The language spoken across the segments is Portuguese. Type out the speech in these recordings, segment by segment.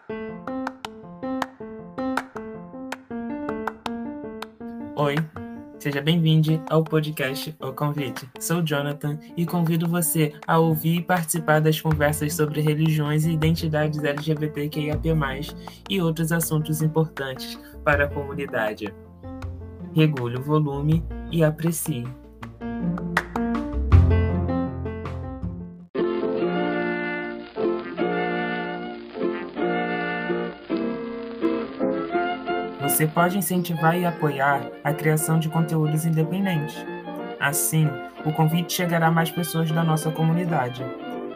Oi, seja bem-vindo ao podcast O Convite. Sou Jonathan e convido você a ouvir e participar das conversas sobre religiões e identidades LGBTQIAP+, e outros assuntos importantes para a comunidade. Regule o volume e aprecie. Você pode incentivar e apoiar a criação de conteúdos independentes. Assim, o convite chegará a mais pessoas da nossa comunidade.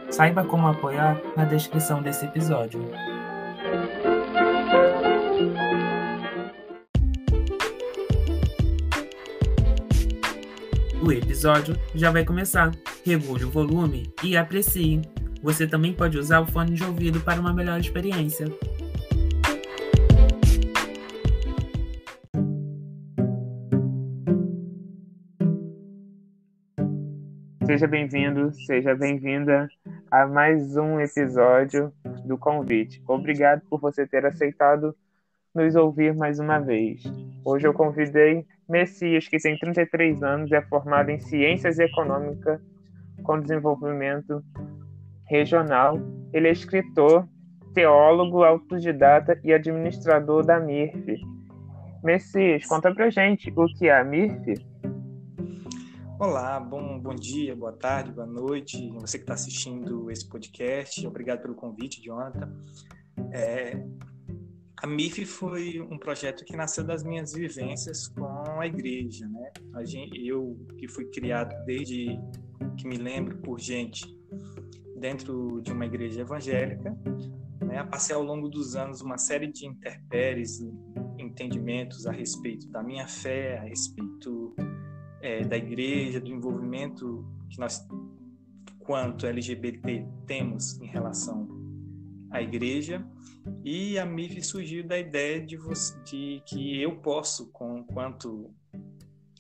Saiba como apoiar na descrição desse episódio. O episódio já vai começar. Regule o volume e aprecie. Você também pode usar o fone de ouvido para uma melhor experiência. Seja bem-vindo, seja bem-vinda a mais um episódio do Convite. Obrigado por você ter aceitado nos ouvir mais uma vez. Hoje eu convidei Messias, que tem 33 anos, é formado em Ciências Econômicas com Desenvolvimento Regional. Ele é escritor, teólogo, autodidata e administrador da MIRF. Messias, conta pra gente o que é a MIRF. Olá, bom dia, boa tarde, boa noite. Você que está assistindo esse podcast, obrigado pelo convite, Jonathan. A MIRF foi um projeto que nasceu das minhas vivências com a igreja, né? Eu que fui criado desde que me lembro por gente dentro de uma igreja evangélica, né? Passei ao longo dos anos uma série de intempéries, entendimentos a respeito da minha fé, a respeito da igreja, do envolvimento que nós, quanto LGBT, temos em relação à igreja. E a MIRF surgiu da ideia de que eu posso, quanto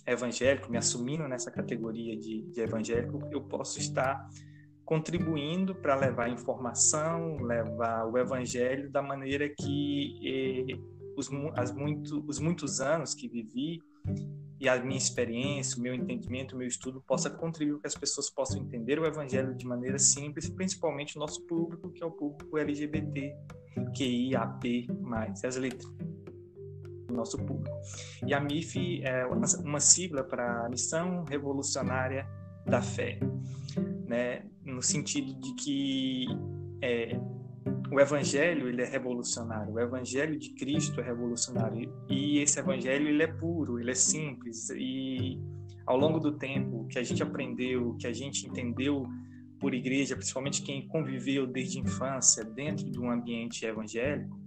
evangélico, me assumindo nessa categoria de evangélico, eu posso estar contribuindo para levar informação, levar o evangelho da maneira que os muitos anos que vivi e a minha experiência, o meu entendimento, o meu estudo possa contribuir para que as pessoas possam entender o evangelho de maneira simples, principalmente o nosso público, que é o público LGBT, QIAP+, as letras do nosso público. E a MIRF é uma sigla para Missão Revolucionária da Fé, né? No sentido de que o evangelho ele é revolucionário, o evangelho de Cristo é revolucionário, e esse evangelho ele é puro, ele é simples, e ao longo do tempo que a gente aprendeu, que a gente entendeu por igreja, principalmente quem conviveu desde a infância dentro de um ambiente evangélico,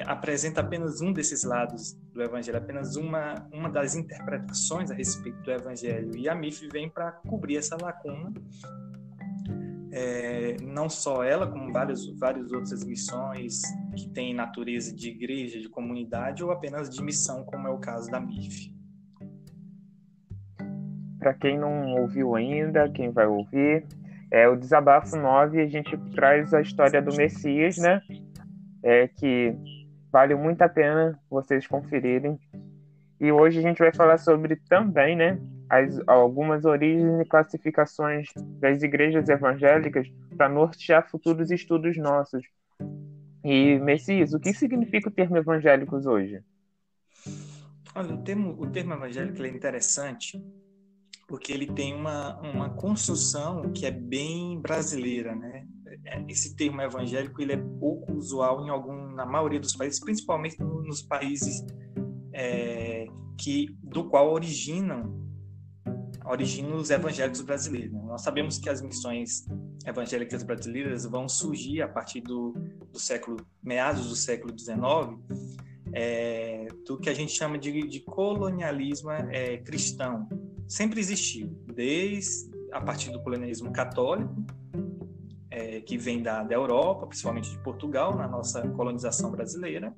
apresenta apenas um desses lados do evangelho, apenas uma das interpretações a respeito do evangelho, e a MIRF vem para cobrir essa lacuna. Não só ela, como várias outras missões que têm natureza de igreja, de comunidade ou apenas de missão, como é o caso da MIRF. Para quem não ouviu ainda, quem vai ouvir, o Desabafo 9, a gente traz a história do Messias, né? Que vale muito a pena vocês conferirem. E hoje a gente vai falar sobre também, né, algumas origens e classificações das igrejas evangélicas para nortear futuros estudos nossos. E, Messias, o que significa o termo evangélicos hoje? Olha, o termo evangélico é interessante porque ele tem uma construção que é bem brasileira, né? Esse termo evangélico ele é pouco usual na maioria dos países, principalmente nos países do qual originam os evangélicos brasileiros. Né? Nós sabemos que as missões evangélicas brasileiras vão surgir a partir meados do século XIX, do que a gente chama de colonialismo cristão. Sempre existiu, desde a partir do colonialismo católico, que vem da Europa, principalmente de Portugal, na nossa colonização brasileira,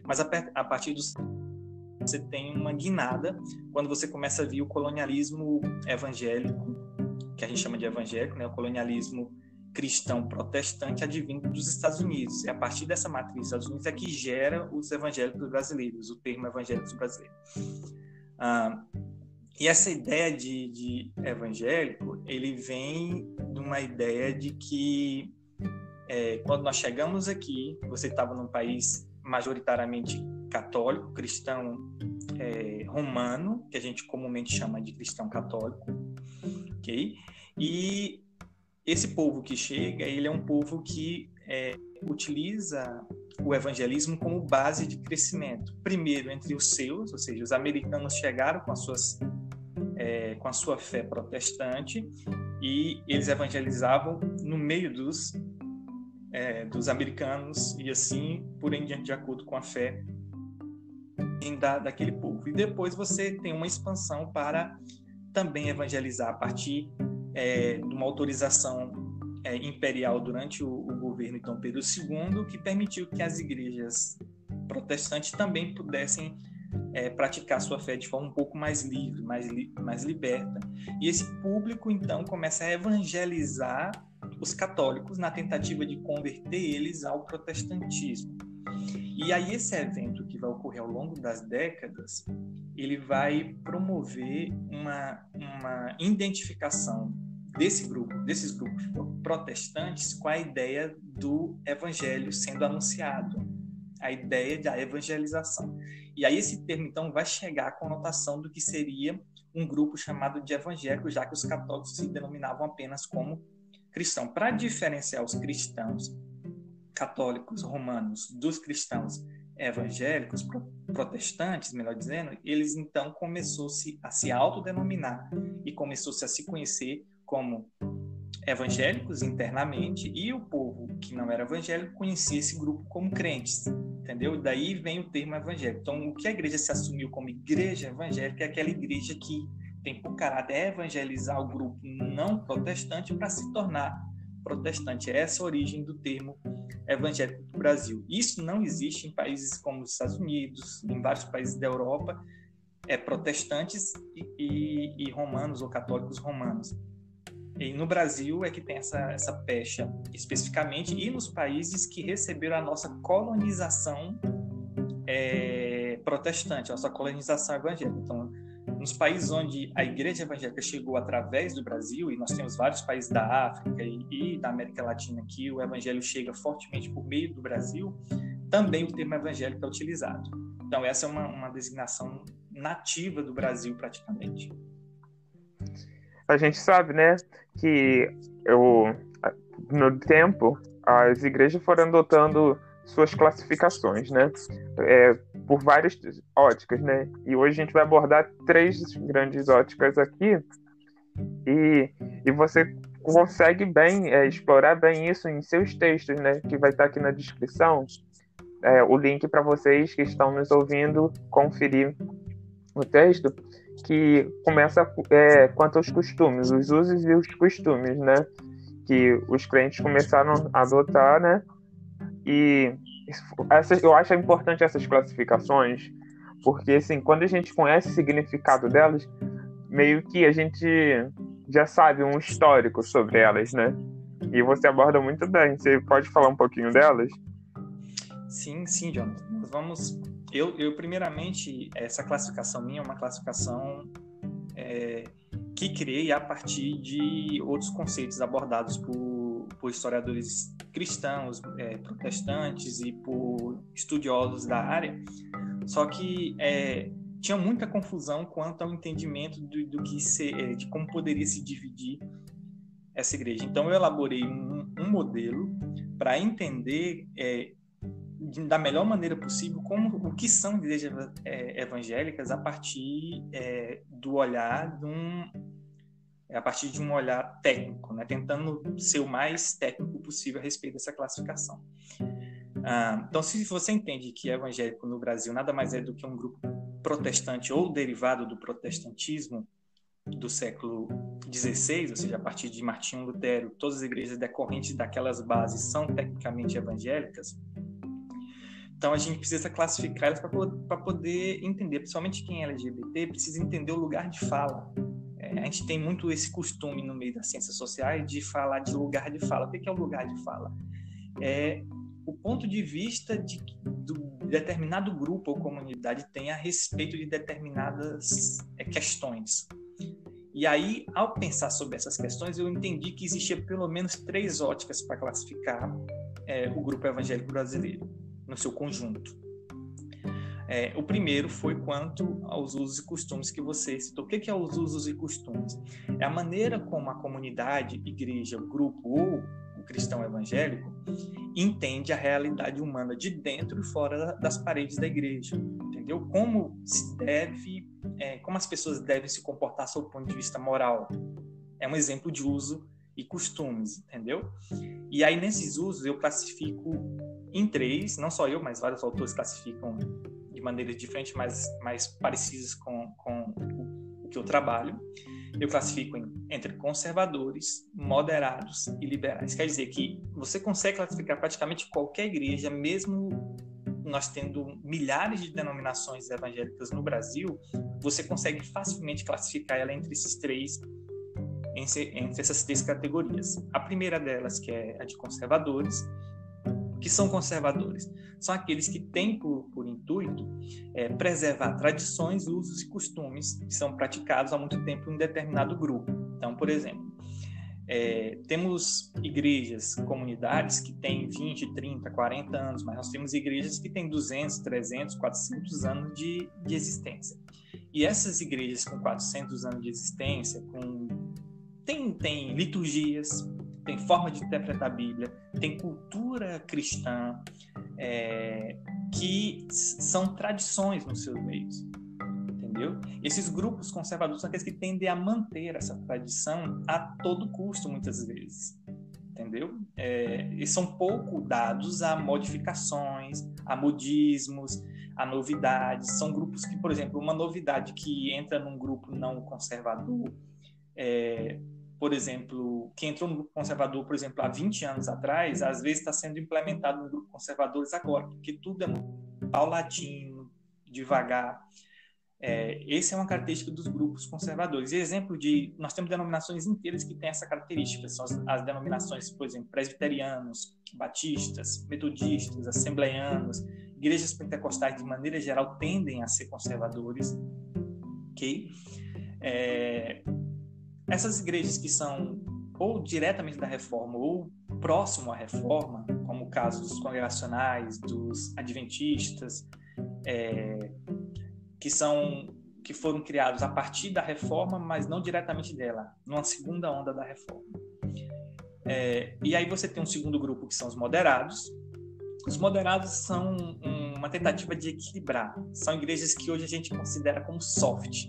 mas a partir do você tem uma guinada quando você começa a ver o colonialismo evangélico, que a gente chama de evangélico, né? O colonialismo cristão protestante advindo dos Estados Unidos. E a partir dessa matriz dos Estados Unidos é que gera os evangélicos brasileiros, o termo evangélicos brasileiros. E essa ideia de evangélico, ele vem de uma ideia de que quando nós chegamos aqui, você estava num país majoritariamente católico, cristão romano, que a gente comumente chama de cristão católico, ok? E esse povo que chega, ele é um povo que utiliza o evangelismo como base de crescimento. Primeiro, entre os seus, ou seja, os americanos chegaram com a sua fé protestante e eles evangelizavam no meio dos americanos e assim por em diante, de acordo com a fé daquele povo. E depois você tem uma expansão para também evangelizar a partir de uma autorização imperial durante o governo Dom Pedro II, que permitiu que as igrejas protestantes também pudessem praticar sua fé de forma um pouco mais livre, mais liberta. E esse público, então, começa a evangelizar os católicos na tentativa de converter eles ao protestantismo. E aí esse evento que vai ocorrer ao longo das décadas, ele vai promover uma identificação desses grupos protestantes com a ideia do evangelho sendo anunciado, a ideia da evangelização. E aí esse termo, então, vai chegar à conotação do que seria um grupo chamado de evangélico, já que os católicos se denominavam apenas como cristão. Para diferenciar os cristãos católicos romanos dos cristãos evangélicos, protestantes, melhor dizendo, eles então começou-se a se autodenominar e começou-se a se conhecer como evangélicos internamente, e o povo que não era evangélico conhecia esse grupo como crentes, entendeu? Daí vem o termo evangélico. Então, o que a igreja se assumiu como igreja evangélica é aquela igreja que tem por caráter evangelizar o grupo não protestante para se tornar protestante. É essa a origem do termo evangélico do Brasil. Isso não existe em países como os Estados Unidos, em vários países da Europa, protestantes e romanos ou católicos romanos. E no Brasil é que tem essa pecha especificamente, e nos países que receberam a nossa colonização protestante, a nossa colonização evangélica. Então, nos países onde a igreja evangélica chegou através do Brasil, e nós temos vários países da África e da América Latina que o evangelho chega fortemente por meio do Brasil, também o termo evangélico é utilizado. Então, essa é uma designação nativa do Brasil, praticamente. A gente sabe, né, que no tempo as igrejas foram adotando suas classificações, né, por várias óticas, né, e hoje a gente vai abordar 3 grandes óticas aqui, e você consegue bem explorar bem isso em seus textos, né, que vai estar aqui na descrição, o link para vocês que estão nos ouvindo conferir o texto, que começa quanto aos costumes, os usos e os costumes, né, que os crentes começaram a adotar, né, e eu acho importante essas classificações, porque, assim, quando a gente conhece o significado delas, meio que a gente já sabe um histórico sobre elas, né, e você aborda muito bem. Você pode falar um pouquinho delas? Sim, Jonathan. Nós vamos... Eu primeiramente, essa classificação minha é uma classificação que criei a partir de outros conceitos abordados por historiadores cristãos, protestantes e por estudiosos da área, só que tinha muita confusão quanto ao entendimento de como poderia se dividir essa igreja. Então, eu elaborei um modelo para entender da melhor maneira possível o que são igrejas evangélicas a partir do olhar a partir de um olhar técnico, né? Tentando ser o mais técnico possível a respeito dessa classificação. Então, se você entende que evangélico no Brasil nada mais é do que um grupo protestante ou derivado do protestantismo do século XVI, ou seja, a partir de Martinho Lutero, todas as igrejas decorrentes daquelas bases são tecnicamente evangélicas. Então, a gente precisa classificar elas para poder entender, principalmente quem é LGBT, precisa entender o lugar de fala a gente tem muito esse costume no meio das ciências sociais de falar de lugar de fala. O que é o lugar de fala? É o ponto de vista do determinado grupo ou comunidade tem a respeito de determinadas questões. E aí, ao pensar sobre essas questões, eu entendi que existia pelo menos 3 óticas para classificar o grupo evangélico brasileiro no seu conjunto. O primeiro foi quanto aos usos e costumes que você citou. O que é os usos e costumes? É a maneira como a comunidade, igreja, o grupo ou o cristão evangélico entende a realidade humana de dentro e fora das paredes da igreja, entendeu? Como as pessoas devem se comportar sob o ponto de vista moral. É um exemplo de uso e costumes, entendeu? E aí, nesses usos, eu classifico em 3, não só eu, mas vários autores classificam de maneiras diferentes, mas mais parecidas com o que eu trabalho. Eu classifico entre conservadores, moderados e liberais. Quer dizer que você consegue classificar praticamente qualquer igreja, mesmo nós tendo milhares de denominações evangélicas no Brasil, você consegue facilmente classificar ela entre essas 3 categorias. A primeira delas, que é a de conservadores. Que são conservadores? São aqueles que têm por intuito preservar tradições, usos e costumes que são praticados há muito tempo em um determinado grupo. Então, por exemplo, temos igrejas, comunidades que têm 20, 30, 40 anos, mas nós temos igrejas que têm 200, 300, 400 anos de existência. E essas igrejas com 400 anos de existência, tem liturgias, tem forma de interpretar a Bíblia, tem cultura cristã, que são tradições nos seus meios, entendeu? Esses grupos conservadores são aqueles que tendem a manter essa tradição a todo custo, muitas vezes, entendeu? E são pouco dados a modificações, a modismos, a novidades. São grupos que, por exemplo, uma novidade que entra num grupo não conservador, por exemplo, que entrou no grupo conservador, por exemplo, há 20 anos atrás, às vezes está sendo implementado no grupo conservadores agora, porque tudo é muito paulatino, devagar. Essa é uma característica dos grupos conservadores. E exemplo nós temos denominações inteiras que têm essa característica, são as denominações, por exemplo, presbiterianos, batistas, metodistas, assembleianos, igrejas pentecostais, de maneira geral, tendem a ser conservadores, ok? Essas igrejas que são ou diretamente da reforma ou próximo à reforma, como o caso dos congregacionais, dos adventistas, que foram criados a partir da reforma, mas não diretamente dela, numa segunda onda da reforma. E aí você tem um segundo grupo, que são os moderados. Os moderados são uma tentativa de equilibrar. São igrejas que hoje a gente considera como soft.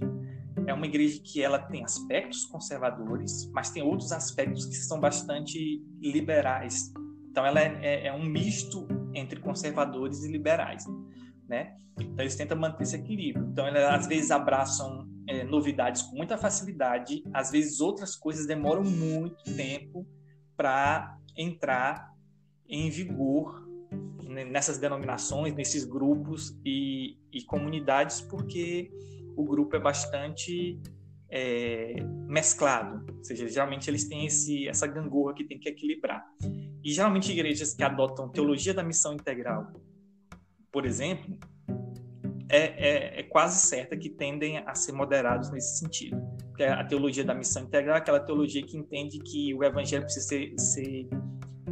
É uma igreja que ela tem aspectos conservadores, mas tem outros aspectos que são bastante liberais. Então, ela é um misto entre conservadores e liberais, né? Então, eles tentam manter esse equilíbrio. Então, eles, às vezes, abraçam novidades com muita facilidade, às vezes, outras coisas demoram muito tempo para entrar em vigor nessas denominações, nesses grupos e comunidades, porque o grupo é bastante mesclado, ou seja, geralmente eles têm essa gangorra que tem que equilibrar. E geralmente igrejas que adotam teologia da missão integral, por exemplo, é quase certa que tendem a ser moderados nesse sentido. Porque a teologia da missão integral é aquela teologia que entende que o evangelho precisa ser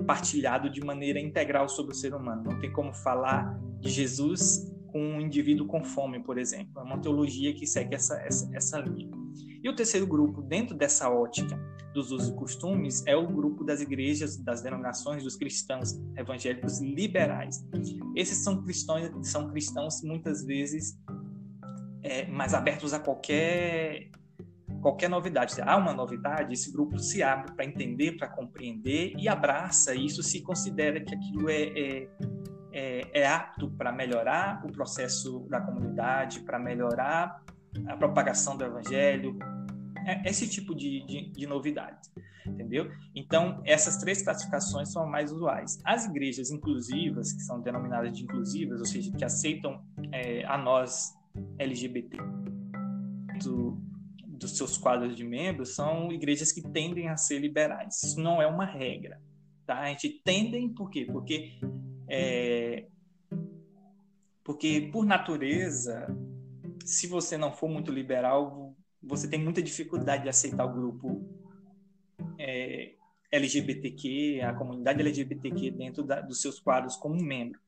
partilhado de maneira integral sobre o ser humano. Não tem como falar de Jesus com um indivíduo com fome, por exemplo. É uma teologia que segue essa linha. E o terceiro grupo, dentro dessa ótica dos usos e costumes, é o grupo das igrejas, das denominações, dos cristãos evangélicos liberais. Esses são cristãos muitas vezes mais abertos a qualquer novidade. Há uma novidade, esse grupo se abre para entender, para compreender e abraça isso, se considera que aquilo é apto para melhorar o processo da comunidade, para melhorar a propagação do evangelho, esse tipo de novidade, entendeu? Então, essas 3 classificações são as mais usuais. As igrejas inclusivas, que são denominadas de inclusivas, ou seja, que aceitam a nós LGBT dos seus quadros de membros são igrejas que tendem a ser liberais. Isso não é uma regra, tá? A gente tendem por quê? Porque por natureza, se você não for muito liberal, você tem muita dificuldade de aceitar o grupo LGBTQ, a comunidade LGBTQ dentro dos seus quadros como membro.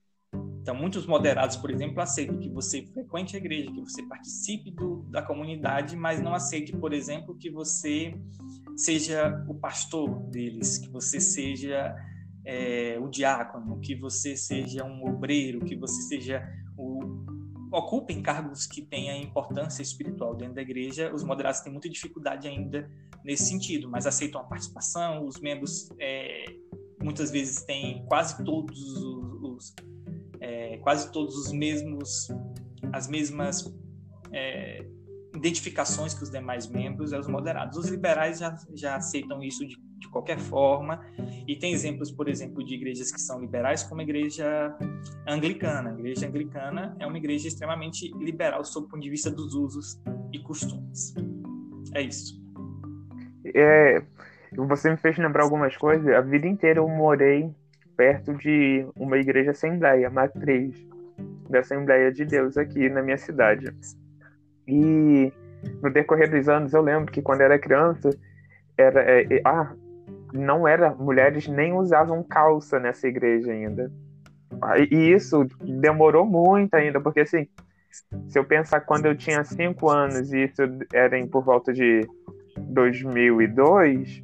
Então, muitos moderados, por exemplo, aceitam que você frequente a igreja, que você participe da comunidade, mas não aceite, por exemplo, que você seja o pastor deles, que você seja o diácono, que você seja um obreiro, que você seja ocupem cargos que tenham importância espiritual dentro da igreja. Os moderados têm muita dificuldade ainda nesse sentido, mas aceitam a participação. Os membros muitas vezes têm quase todos as mesmas identificações que os demais membros, os moderados. Os liberais já aceitam isso de qualquer forma, e tem exemplos, por exemplo, de igrejas que são liberais, como a igreja anglicana. A igreja anglicana é uma igreja extremamente liberal sob o ponto de vista dos usos e costumes. É isso. Você me fez lembrar algumas coisas. A vida inteira eu morei perto de uma igreja assembleia, matriz da Assembleia de Deus aqui na minha cidade. E no decorrer dos anos eu lembro que quando era criança mulheres nem usavam calça nessa igreja ainda. E isso demorou muito ainda, porque assim, se eu pensar quando eu tinha 5 anos e isso era por volta de 2002,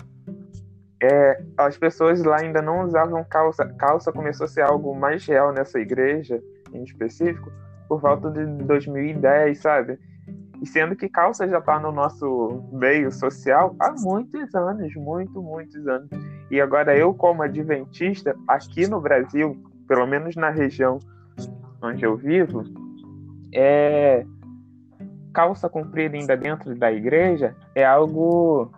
as pessoas lá ainda não usavam calça. Calça começou a ser algo mais real nessa igreja, em específico, por volta de 2010, sabe? E sendo que calça já está no nosso meio social há muitos anos, muitos anos. E agora eu, como adventista, aqui no Brasil, pelo menos na região onde eu vivo, calça comprida ainda dentro da igreja é algo,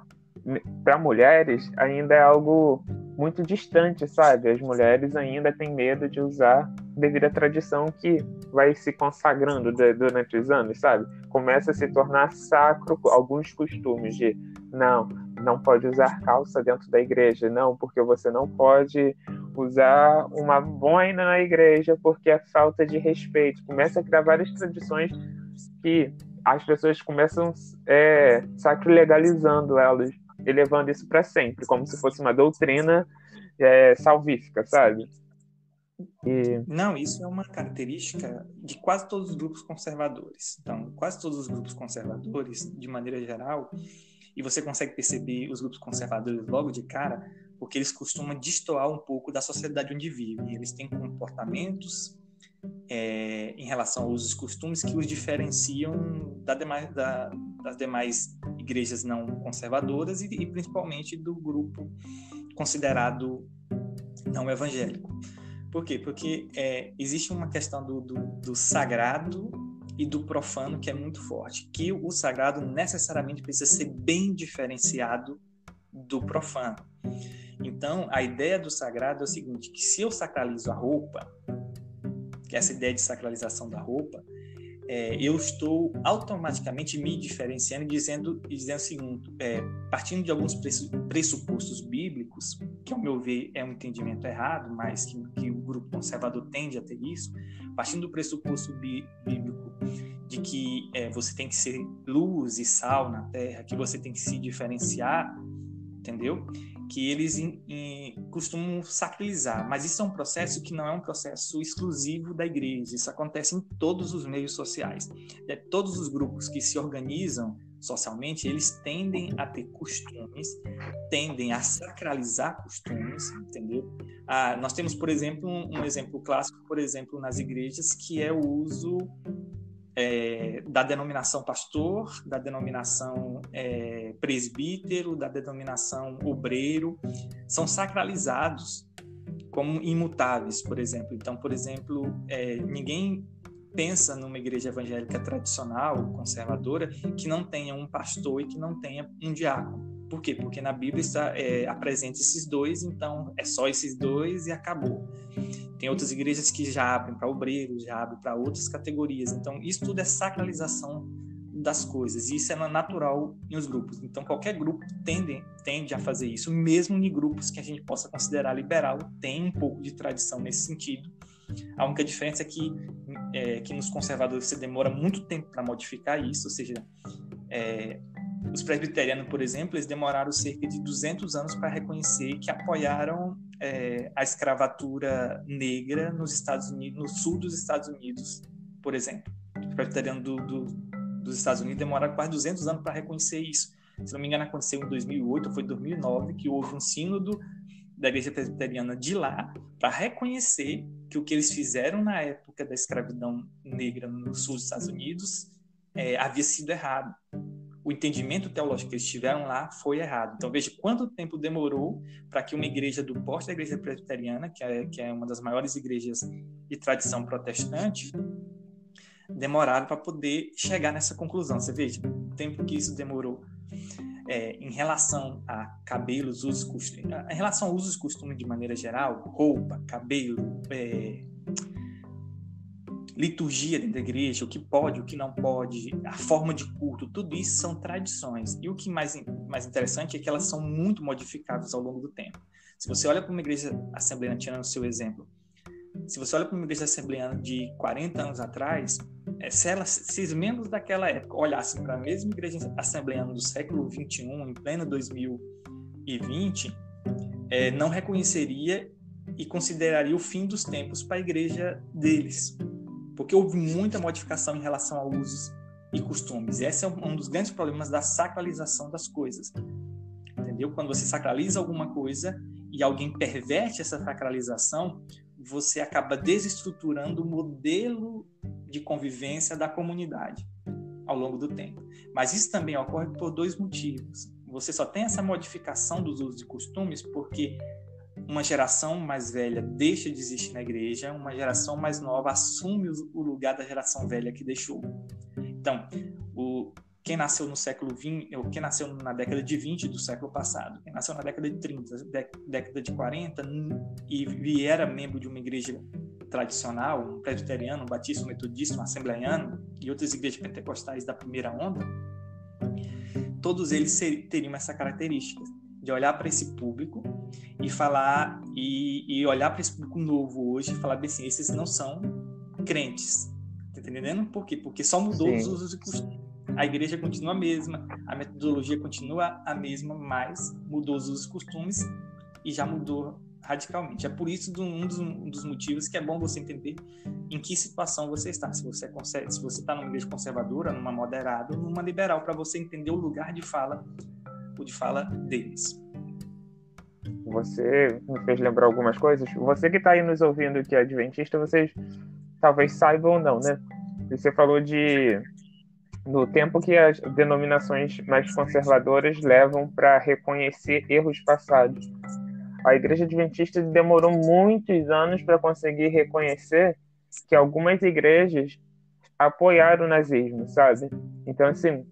para mulheres, ainda é algo muito distante, sabe? As mulheres ainda têm medo de usar devido à tradição que vai se consagrando durante os anos, sabe? Começa a se tornar sacro alguns costumes de não pode usar calça dentro da igreja, não, porque você não pode usar uma boina na igreja porque é falta de respeito. Começa a criar várias tradições que as pessoas começam sacrolegalizando elas, elevando isso para sempre, como se fosse uma doutrina salvífica, sabe? Não, isso é uma característica de quase todos os grupos conservadores. Então, quase todos os grupos conservadores, de maneira geral, e você consegue perceber os grupos conservadores logo de cara, porque eles costumam destoar um pouco da sociedade onde vivem. Eles têm comportamentos em relação aos usos e costumes que os diferenciam das demais igrejas não conservadoras e principalmente do grupo considerado não evangélico. Por quê? Porque existe uma questão do sagrado e do profano que é muito forte, que o sagrado necessariamente precisa ser bem diferenciado do profano. Então, a ideia do sagrado é o seguinte, que se eu sacralizo a roupa, que essa ideia de sacralização da roupa, eu estou automaticamente me diferenciando e dizendo o seguinte, partindo de alguns pressupostos bíblicos, que ao meu ver é um entendimento errado, mas que o grupo conservador tende a ter isso, partindo do pressuposto bíblico de que você tem que ser luz e sal na terra, que você tem que se diferenciar, entendeu? Que eles costumam sacralizar, mas isso é um processo que não é um processo exclusivo da igreja, isso acontece em todos os meios sociais. Todos os grupos que se organizam socialmente, eles tendem a ter costumes, tendem a sacralizar costumes, entendeu? Nós temos, por exemplo, um exemplo clássico, por exemplo, nas igrejas, que é o uso da denominação pastor, da denominação presbítero, da denominação obreiro, são sacralizados como imutáveis, por exemplo. Então, por exemplo, ninguém pensa numa igreja evangélica tradicional, conservadora, que não tenha um pastor e que não tenha um diácono. Por quê? Porque na Bíblia está apresenta esses dois, então é só esses dois e acabou. Tem outras igrejas que já abrem para obreiros, já abrem para outras categorias. Então, isso tudo é sacralização das coisas, e isso é natural em os grupos. Então, qualquer grupo tende a fazer isso, mesmo em grupos que a gente possa considerar liberal, tem um pouco de tradição nesse sentido. A única diferença é que nos conservadores você demora muito tempo para modificar isso, ou seja, os presbiterianos, por exemplo, eles demoraram cerca de 200 anos para reconhecer que apoiaram a escravatura negra nos Estados Unidos, no sul dos Estados Unidos, por exemplo. Os presbiterianos dos Estados Unidos demoraram quase 200 anos para reconhecer isso. Se não me engano, aconteceu em 2008 ou foi em 2009, que houve um sínodo da Igreja Presbiteriana de lá para reconhecer que o que eles fizeram na época da escravidão negra no sul dos Estados Unidos havia sido errado. O entendimento teológico que eles tiveram lá foi errado. Então, veja quanto tempo demorou para que uma igreja do porte da Igreja Presbiteriana, que é uma das maiores igrejas de tradição protestante, demoraram para poder chegar nessa conclusão. Você veja o tempo que isso demorou. Em relação a cabelos, usos e costumes, em relação a usos e costumes de maneira geral, roupa, cabelo, liturgia dentro da igreja, o que pode, o que não pode, a forma de culto, tudo isso são tradições. E o que mais interessante é que elas são muito modificáveis ao longo do tempo. Se você olha para uma igreja assembleana, tirando o seu exemplo, se você olha para uma igreja assembleana de 40 anos atrás, se os membros daquela época olhassem para a mesma igreja assembleana do século XXI, em pleno 2020, não reconheceria e consideraria o fim dos tempos para a igreja deles. Porque houve muita modificação em relação a usos e costumes. Esse é um dos grandes problemas da sacralização das coisas. Entendeu? Quando você sacraliza alguma coisa e alguém perverte essa sacralização, você acaba desestruturando o modelo de convivência da comunidade ao longo do tempo. Mas isso também ocorre por dois motivos. Você só tem essa modificação dos usos e costumes porque uma geração mais velha deixa de existir na igreja, uma geração mais nova assume o lugar da geração velha que deixou. Então, quem nasceu no século XX, ou quem nasceu na década de 20 do século passado, quem nasceu na década de 30, década de 40, e era membro de uma igreja tradicional, um presbiteriano, um batista, um metodista, um assembleiano, e outras igrejas pentecostais da primeira onda, todos eles teriam essa característica de olhar para esse público e falar, e olhar para esse público novo hoje e falar bem assim, esses não são crentes. Tá entendendo? Por quê? Porque só mudou os usos e costumes. A igreja continua a mesma, a metodologia continua a mesma, mas mudou os usos e costumes e já mudou radicalmente. É por isso um dos motivos que é bom você entender em que situação você está. Se você está numa igreja conservadora, numa moderada, ou numa liberal, para você entender o lugar de fala deles. Você me fez lembrar algumas coisas. Você que está aí nos ouvindo que é adventista, vocês talvez saibam ou não, né? Você falou do tempo que as denominações mais conservadoras levam para reconhecer erros passados. A Igreja Adventista demorou muitos anos para conseguir reconhecer que algumas igrejas apoiaram o nazismo, sabe? Então, assim,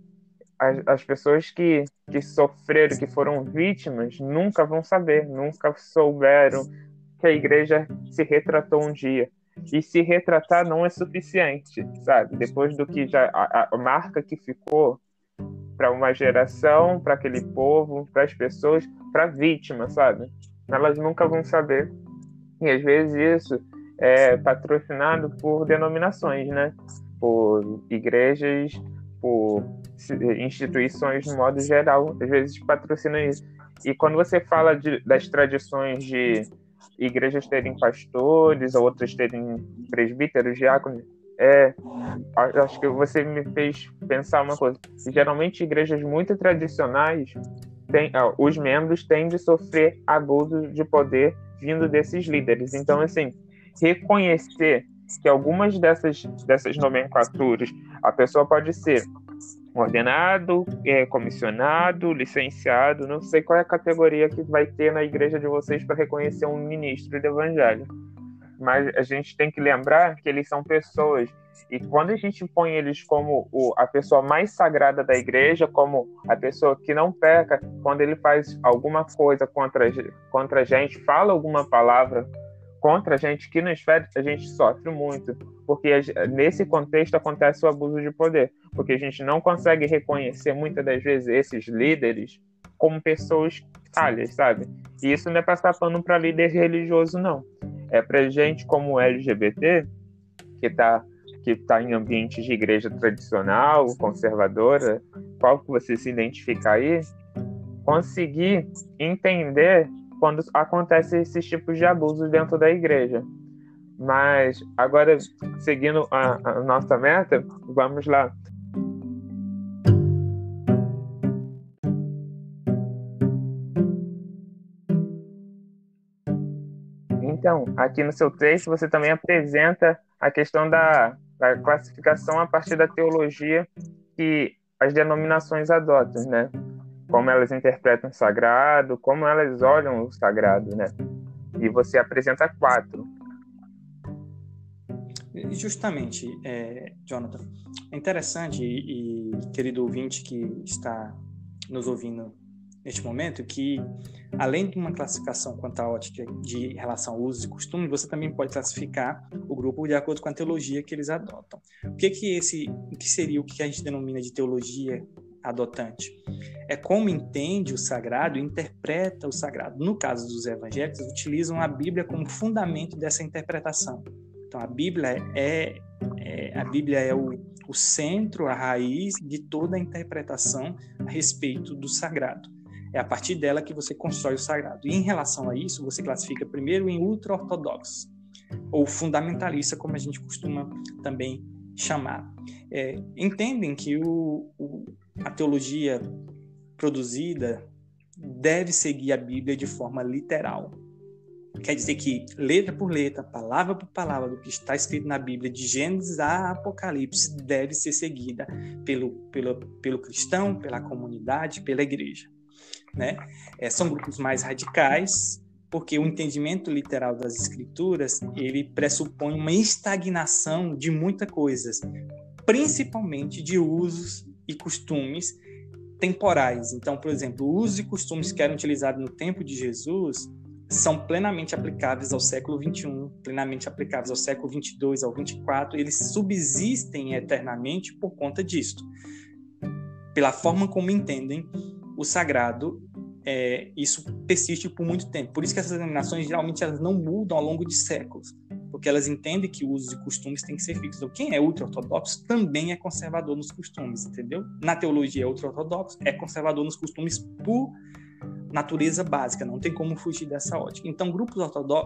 as pessoas que sofreram, que foram vítimas, nunca vão saber, nunca souberam que a igreja se retratou um dia. E se retratar não é suficiente, sabe? Depois do que já a marca que ficou para uma geração, para aquele povo, para as pessoas, para a vítima, sabe? Elas nunca vão saber. E às vezes isso é patrocinado por denominações, né? Por igrejas, por instituições no modo geral, às vezes patrocinam isso. E quando você fala das tradições de igrejas terem pastores, ou outras terem presbíteros, diáconos, acho que você me fez pensar uma coisa. Geralmente, igrejas muito tradicionais, os membros tendem a sofrer abuso de poder vindo desses líderes. Então, assim, reconhecer que algumas dessas nomenclaturas, a pessoa pode ser ordenado, comissionado, licenciado, não sei qual é a categoria que vai ter na igreja de vocês para reconhecer um ministro do evangelho. Mas a gente tem que lembrar que eles são pessoas, e quando a gente põe eles como a pessoa mais sagrada da igreja, como a pessoa que não peca, quando ele faz alguma coisa contra a gente, fala alguma palavra contra a gente, que nos fere, a gente sofre muito, porque nesse contexto acontece o abuso de poder, porque a gente não consegue reconhecer muitas das vezes esses líderes como pessoas falhas, sabe? E isso não é passar pano para líder religioso, não. É pra gente como LGBT, que tá em ambientes de igreja tradicional, conservadora, qual que você se identifica aí, conseguir entender quando acontecem esses tipos de abusos dentro da igreja. Mas agora, seguindo a nossa meta, vamos lá. Então, aqui no seu texto, você também apresenta a questão da classificação a partir da teologia que as denominações adotam, né? Como elas interpretam o sagrado, como elas olham o sagrado, né? E você apresenta 4. Justamente, Jonathan, é interessante e querido ouvinte que está nos ouvindo neste momento, que além de uma classificação quanto à ótica de relação a usos e costumes, você também pode classificar o grupo de acordo com a teologia que eles adotam. O que seria o que a gente denomina de teologia adotante? É como entende o sagrado e interpreta o sagrado. No caso dos evangélicos, utilizam a Bíblia como fundamento dessa interpretação. Então, a Bíblia é o centro, a raiz de toda a interpretação a respeito do sagrado. É a partir dela que você constrói o sagrado. E em relação a isso, você classifica primeiro em ultra-ortodoxos, ou fundamentalista, como a gente costuma também chamar. Entendem que a teologia produzida deve seguir a Bíblia de forma literal. Quer dizer que, letra por letra, palavra por palavra, do que está escrito na Bíblia, de Gênesis a Apocalipse, deve ser seguida pelo cristão, pela comunidade, pela igreja. Né? São grupos mais radicais, porque o entendimento literal das Escrituras, ele pressupõe uma estagnação de muitas coisas, principalmente de usos e costumes temporais. Então, por exemplo, usos e costumes que eram utilizados no tempo de Jesus são plenamente aplicáveis ao século XXI, plenamente aplicáveis ao século XXII, ao XXIV, eles subsistem eternamente por conta disso. Pela forma como entendem o sagrado, isso persiste por muito tempo. Por isso que essas denominações, geralmente, elas não mudam ao longo de séculos, porque elas entendem que usos e costumes têm que ser fixos. Então, quem é ultra-ortodoxo também é conservador nos costumes, entendeu? Na teologia é ultra-ortodoxo, é conservador nos costumes por natureza básica, não tem como fugir dessa ótica. Então, grupos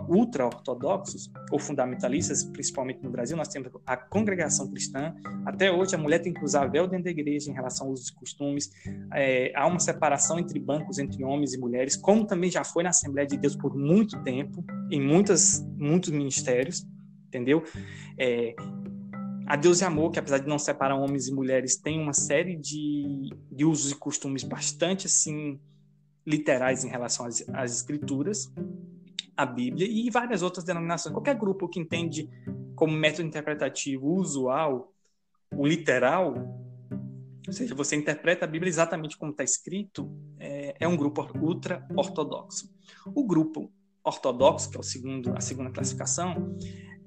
ultra-ortodoxos ou fundamentalistas, principalmente no Brasil, nós temos a congregação cristã. Até hoje, a mulher tem que usar véu dentro da igreja em relação aos usos e costumes. Há uma separação entre bancos, entre homens e mulheres, como também já foi na Assembleia de Deus por muito tempo, em muitos ministérios, entendeu? A Deus e Amor, que apesar de não separar homens e mulheres, tem uma série de usos e costumes bastante, assim, literais em relação às escrituras, a Bíblia e várias outras denominações. Qualquer grupo que entende como método interpretativo usual, o literal, ou seja, você interpreta a Bíblia exatamente como está escrito, é um grupo ultra-ortodoxo. O grupo ortodoxo, que é a segunda classificação,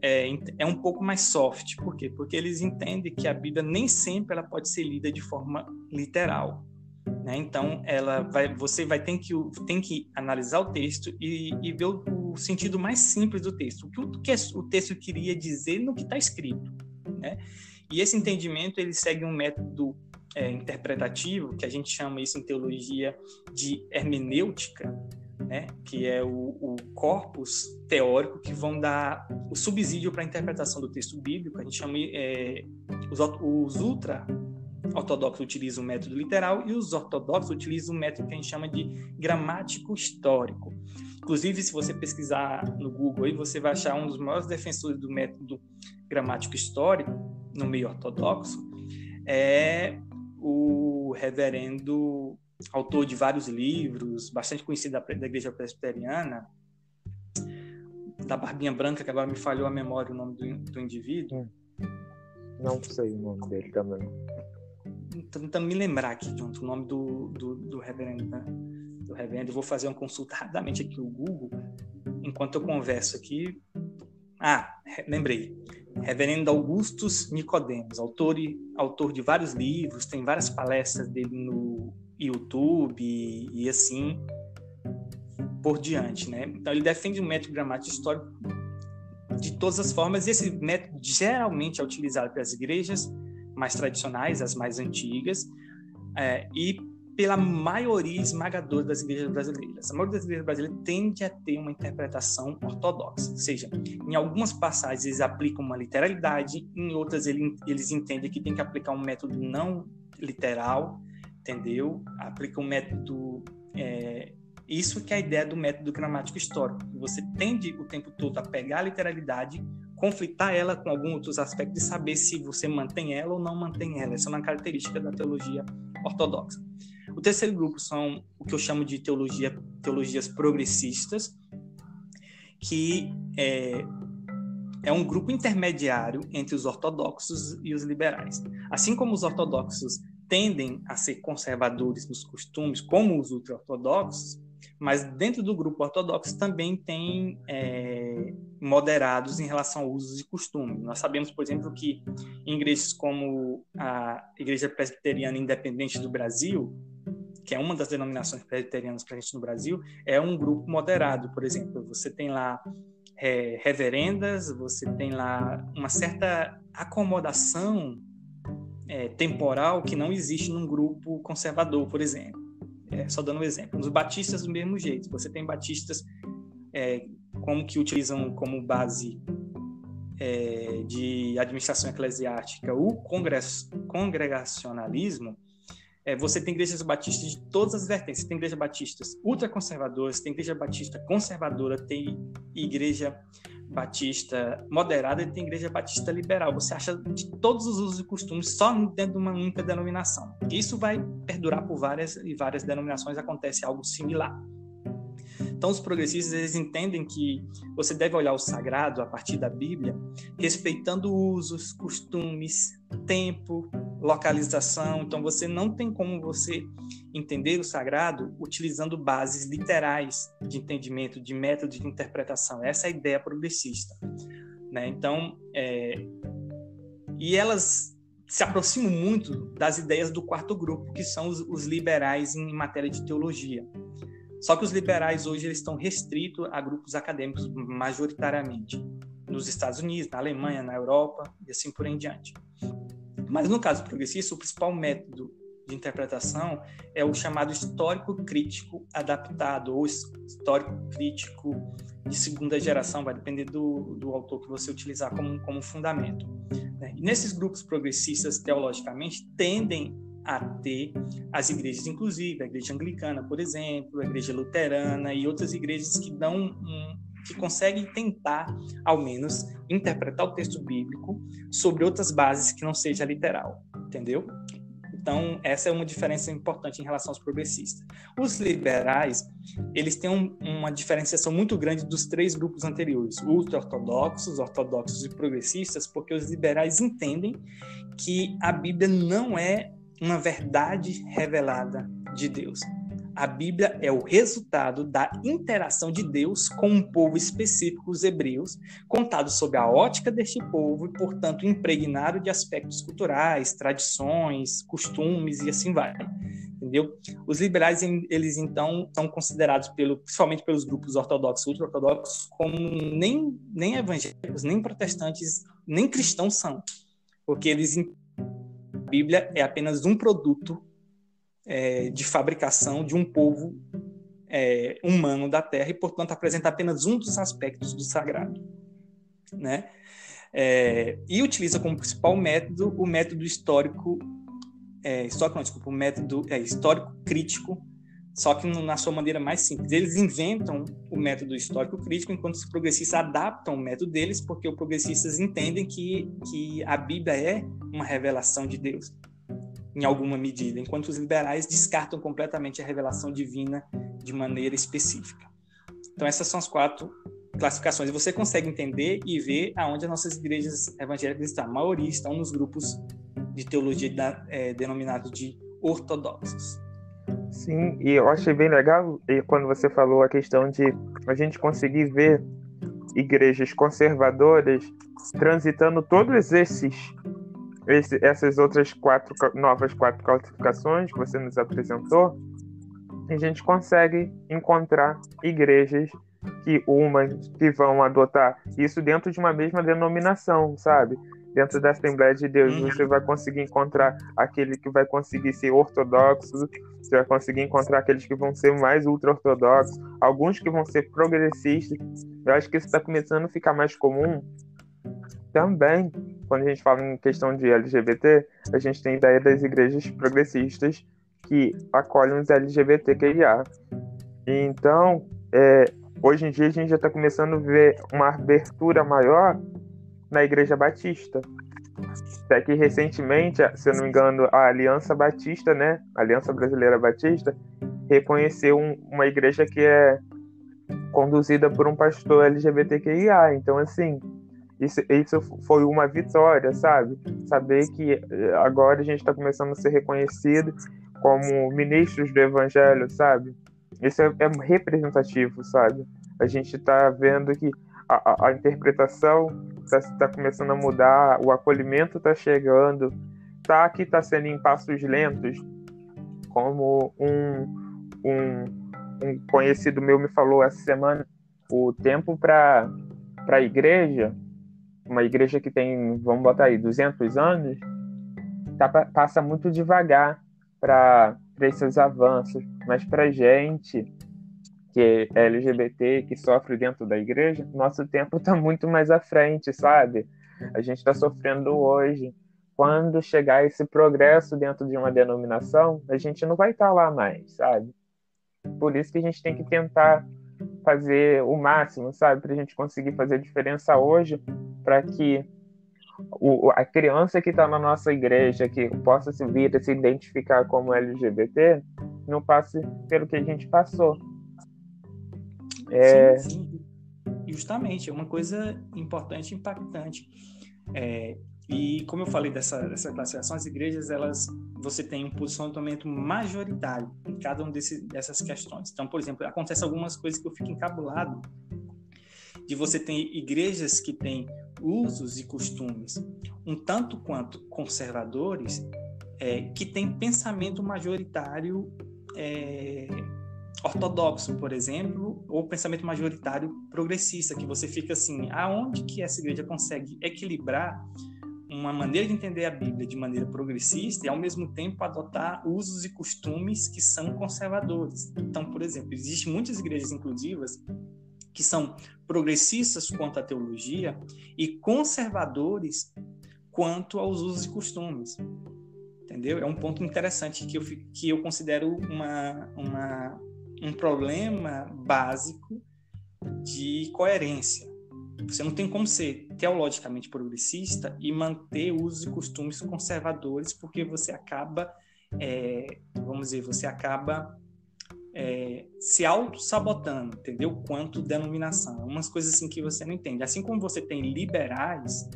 é um pouco mais soft. Por quê? Porque eles entendem que a Bíblia nem sempre ela pode ser lida de forma literal. Né? Então, você tem que analisar o texto e ver o sentido mais simples do texto. O que o texto queria dizer no que está escrito. Né? E esse entendimento ele segue um método interpretativo, que a gente chama isso em teologia de hermenêutica, né? Que é o corpus teórico que vão dar o subsídio para a interpretação do texto bíblico. A gente chama os ultra-ortodoxos utilizam o método literal e os ortodoxos utilizam o método que a gente chama de gramático histórico. Inclusive, se você pesquisar no Google, aí você vai achar um dos maiores defensores do método gramático histórico no meio ortodoxo, é o reverendo, autor de vários livros, bastante conhecido da Igreja Presbiteriana, da barbinha branca, que agora me falhou a memória o nome do indivíduo. Não sei o nome dele também. Tentando me lembrar aqui, John, o nome do reverendo, né? Do reverendo. Eu vou fazer uma consulta rapidamente aqui no Google, enquanto eu converso aqui, Lembrei. Reverendo Augustus Nicodemos, autor de vários livros, tem várias palestras dele no YouTube e assim por diante, né? Então ele defende um método gramático histórico de todas as formas, e esse método geralmente é utilizado pelas igrejas mais tradicionais, as mais antigas, e pela maioria esmagadora das igrejas brasileiras. A maioria das igrejas brasileiras tende a ter uma interpretação ortodoxa, ou seja, em algumas passagens eles aplicam uma literalidade, em outras eles entendem que tem que aplicar um método não literal, entendeu? Aplica um método... Isso que é a ideia do método gramático histórico. Você tende o tempo todo a pegar a literalidade, conflitar ela com alguns outros aspectos e saber se você mantém ela ou não mantém ela. Essa é uma característica da teologia ortodoxa. O terceiro grupo são o que eu chamo de teologias progressistas, que é um grupo intermediário entre os ortodoxos e os liberais. Assim como os ortodoxos tendem a ser conservadores nos costumes, como os ultra-ortodoxos, mas dentro do grupo ortodoxo também tem moderados em relação a usos e costumes. Nós sabemos, por exemplo, que em igrejas como a Igreja Presbiteriana Independente do Brasil, que é uma das denominações presbiterianas presentes no Brasil, é um grupo moderado, por exemplo. Você tem lá reverendas, você tem lá uma certa acomodação temporal que não existe num grupo conservador, por exemplo. Só dando um exemplo. Nos batistas, do mesmo jeito. Você tem batistas como que utilizam como base de administração eclesiástica o congregacionalismo. Você tem igrejas batistas de todas as vertentes. Você tem igrejas batistas ultraconservadoras, tem igreja batista conservadora, tem igreja batista moderada e tem igreja batista liberal. Você acha de todos os usos e costumes só dentro de uma única denominação. Isso vai perdurar por várias denominações, acontece algo similar. Então, os progressistas, eles entendem que você deve olhar o sagrado a partir da Bíblia, respeitando usos, costumes, tempo, localização. Então, você não tem como você entender o sagrado utilizando bases literais de entendimento, de método de interpretação. Essa é a ideia progressista, né? Então, e elas se aproximam muito das ideias do quarto grupo, que são os liberais em matéria de teologia. Só que os liberais hoje eles estão restritos a grupos acadêmicos majoritariamente, nos Estados Unidos, na Alemanha, na Europa e assim por em diante. Mas no caso progressista, o principal método de interpretação é o chamado histórico crítico adaptado, ou histórico crítico de segunda geração, vai depender do autor que você utilizar como fundamento. E nesses grupos progressistas, teologicamente, tendem a ter as igrejas, inclusive a igreja anglicana, por exemplo, a igreja luterana e outras igrejas que conseguem tentar, ao menos, interpretar o texto bíblico sobre outras bases que não seja literal, entendeu? Então, essa é uma diferença importante em relação aos progressistas. Os liberais, eles têm uma diferenciação muito grande dos três grupos anteriores, ultra-ortodoxos, ortodoxos e progressistas, porque os liberais entendem que a Bíblia não é uma verdade revelada de Deus. A Bíblia é o resultado da interação de Deus com um povo específico, os hebreus, contado sob a ótica deste povo e, portanto, impregnado de aspectos culturais, tradições, costumes e assim vai. Entendeu? Os liberais, eles então são considerados, principalmente pelos grupos ortodoxos e ultra-ortodoxos, como nem evangélicos, nem protestantes, nem cristãos são, porque eles a Bíblia é apenas um produto de fabricação de um povo humano da Terra e, portanto, apresenta apenas um dos aspectos do sagrado, né? E utiliza como principal método o método histórico crítico, só que na sua maneira mais simples. Eles inventam o método histórico crítico, enquanto os progressistas adaptam o método deles, porque os progressistas entendem que a Bíblia é uma revelação de Deus, em alguma medida, enquanto os liberais descartam completamente a revelação divina de maneira específica. Então, essas são as 4 classificações. E você consegue entender e ver aonde as nossas igrejas evangélicas estão. A maioria estão nos grupos de teologia denominados de ortodoxos. Sim, e eu achei bem legal quando você falou a questão de a gente conseguir ver igrejas conservadoras transitando todos essas outras novas quatro classificações que você nos apresentou, a gente consegue encontrar igrejas que vão adotar isso dentro de uma mesma denominação, sabe? Dentro da Assembleia de Deus, você vai conseguir encontrar aquele que vai conseguir ser ortodoxo, você vai conseguir encontrar aqueles que vão ser mais ultra-ortodoxos, alguns que vão ser progressistas. Eu acho que isso está começando a ficar mais comum também. Quando a gente fala em questão de LGBT, a gente tem a ideia das igrejas progressistas que acolhem os LGBTQIA. Então, hoje em dia a gente já está começando a ver uma abertura maior na Igreja Batista. Até que recentemente, se eu não me engano, a Aliança Batista, né, a Aliança Brasileira Batista, reconheceu uma igreja que é conduzida por um pastor LGBTQIA. Então, assim, isso foi uma vitória, sabe? Saber que agora a gente está começando a ser reconhecido como ministros do Evangelho, sabe? Isso é representativo, sabe? A gente está vendo que a interpretação está começando a mudar, o acolhimento está chegando, aqui está sendo em passos lentos, como um conhecido meu me falou essa semana. O tempo para a igreja, uma igreja que tem, vamos botar aí, 200 anos, passa muito devagar para esses avanços, mas para gente que é LGBT, que sofre dentro da igreja, nosso tempo está muito mais à frente, sabe? A gente está sofrendo hoje. Quando chegar esse progresso dentro de uma denominação, a gente não vai estar lá mais, sabe? Por isso que a gente tem que tentar fazer o máximo, sabe? Para a gente conseguir fazer a diferença hoje, para que a criança que está na nossa igreja, que possa se vir a se identificar como LGBT, não passe pelo que a gente passou. Sim. Justamente, é uma coisa importante e impactante. E como eu falei dessa classificação, as igrejas, você tem um posicionamento majoritário em cada uma dessas questões. Então, por exemplo, acontece algumas coisas que eu fico encabulado, de você ter igrejas que têm usos e costumes um tanto quanto conservadores, que têm pensamento majoritário ortodoxo, por exemplo, ou pensamento majoritário progressista, que você fica assim, aonde que essa igreja consegue equilibrar uma maneira de entender a Bíblia de maneira progressista e, ao mesmo tempo, adotar usos e costumes que são conservadores? Então, por exemplo, existem muitas igrejas inclusivas que são progressistas quanto à teologia e conservadores quanto aos usos e costumes. Entendeu? É um ponto interessante que eu considero um problema básico de coerência. Você não tem como ser teologicamente progressista e manter usos e costumes conservadores, porque você acaba, se auto-sabotando, entendeu? Quanto denominação. Umas coisas assim que você não entende. Assim como você tem liberais,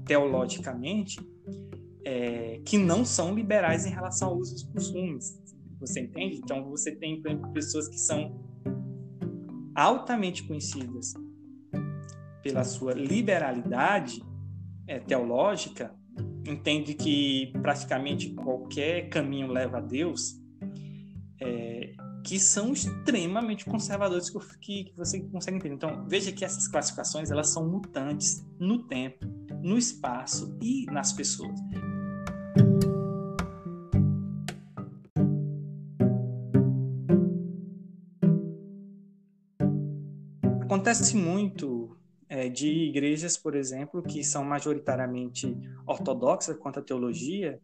teologicamente, que não são liberais em relação a usos e costumes. Você entende? Então, você tem, por exemplo, pessoas que são altamente conhecidas pela sua liberalidade teológica, entende que praticamente qualquer caminho leva a Deus, que são extremamente conservadores, que você consegue entender. Então, veja que essas classificações, elas são mutantes no tempo, no espaço e nas pessoas. Acontece muito de igrejas, por exemplo, que são majoritariamente ortodoxas quanto à teologia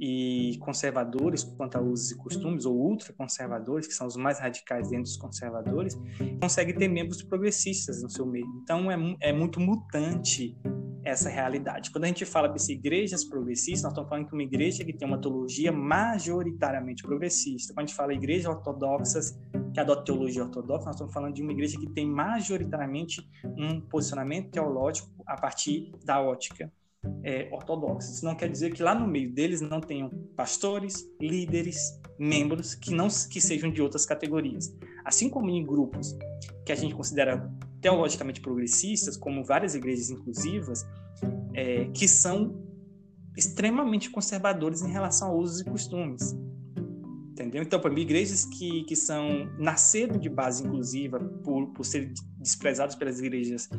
e conservadores quanto a usos e costumes, ou ultraconservadores, que são os mais radicais dentro dos conservadores, conseguem ter membros progressistas no seu meio. Então, é muito mutante essa realidade. Quando a gente fala de igrejas progressistas, nós estamos falando de uma igreja que tem uma teologia majoritariamente progressista. Quando a gente fala de igrejas ortodoxas, que adota teologia ortodoxa, nós estamos falando de uma igreja que tem majoritariamente um posicionamento teológico a partir da ótica ortodoxa. Isso não quer dizer que lá no meio deles não tenham pastores, líderes, membros que sejam de outras categorias. Assim como em grupos que a gente considera teologicamente progressistas, como várias igrejas inclusivas, que são extremamente conservadores em relação a usos e costumes. Entendeu? Então, para mim, igrejas que nasceram de base inclusiva por serem desprezadas pelas igrejas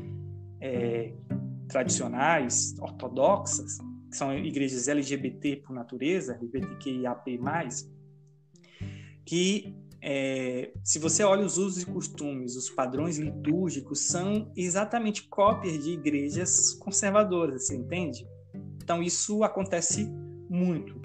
tradicionais, ortodoxas, que são igrejas LGBT por natureza, LGBTQIAP+, que se você olha os usos e costumes, os padrões litúrgicos, são exatamente cópias de igrejas conservadoras, você entende? Então, isso acontece muito.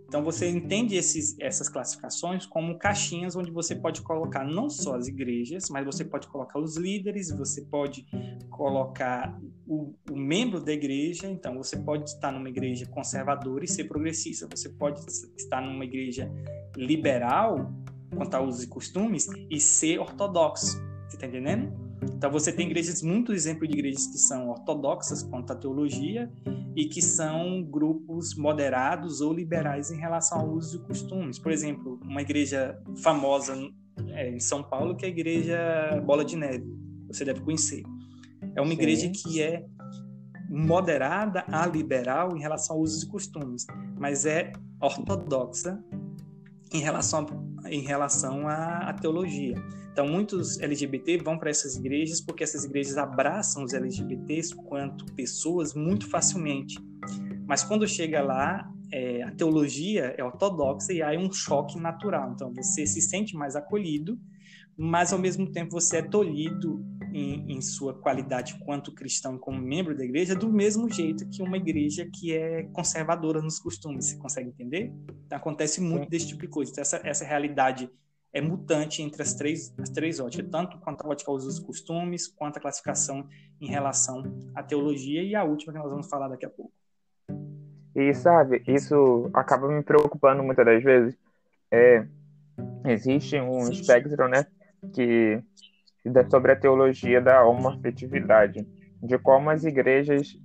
Então, você entende essas classificações como caixinhas onde você pode colocar não só as igrejas, mas você pode colocar os líderes, você pode colocar o membro da igreja. Então, você pode estar numa igreja conservadora e ser progressista. Você pode estar numa igreja liberal, quanto a usos e costumes, e ser ortodoxo. Você está entendendo? Então, você tem muitos exemplos de igrejas que são ortodoxas quanto à teologia e que são grupos moderados ou liberais em relação a usos e costumes. Por exemplo, uma igreja famosa em São Paulo, que é a Igreja Bola de Neve, você deve conhecer. É uma igreja que é moderada a liberal em relação a usos e costumes, mas é ortodoxa em relação à teologia. Então, muitos LGBT vão para essas igrejas porque essas igrejas abraçam os LGBTs quanto pessoas muito facilmente. Mas quando chega lá, a teologia é ortodoxa e há um choque natural. Então, você se sente mais acolhido, mas, ao mesmo tempo, você é tolhido em sua qualidade quanto cristão, como membro da igreja, do mesmo jeito que uma igreja que é conservadora nos costumes. Você consegue entender? Então, acontece muito desse tipo de coisa. Então, essa realidade é mutante entre as três óticas, tanto quanto a ótica aos usos e costumes, quanto a classificação em relação à teologia, e a última que nós vamos falar daqui a pouco. E, sabe, isso acaba me preocupando muitas das vezes. Existe um espectro, né, sobre a teologia da homoafetividade, de como as igrejas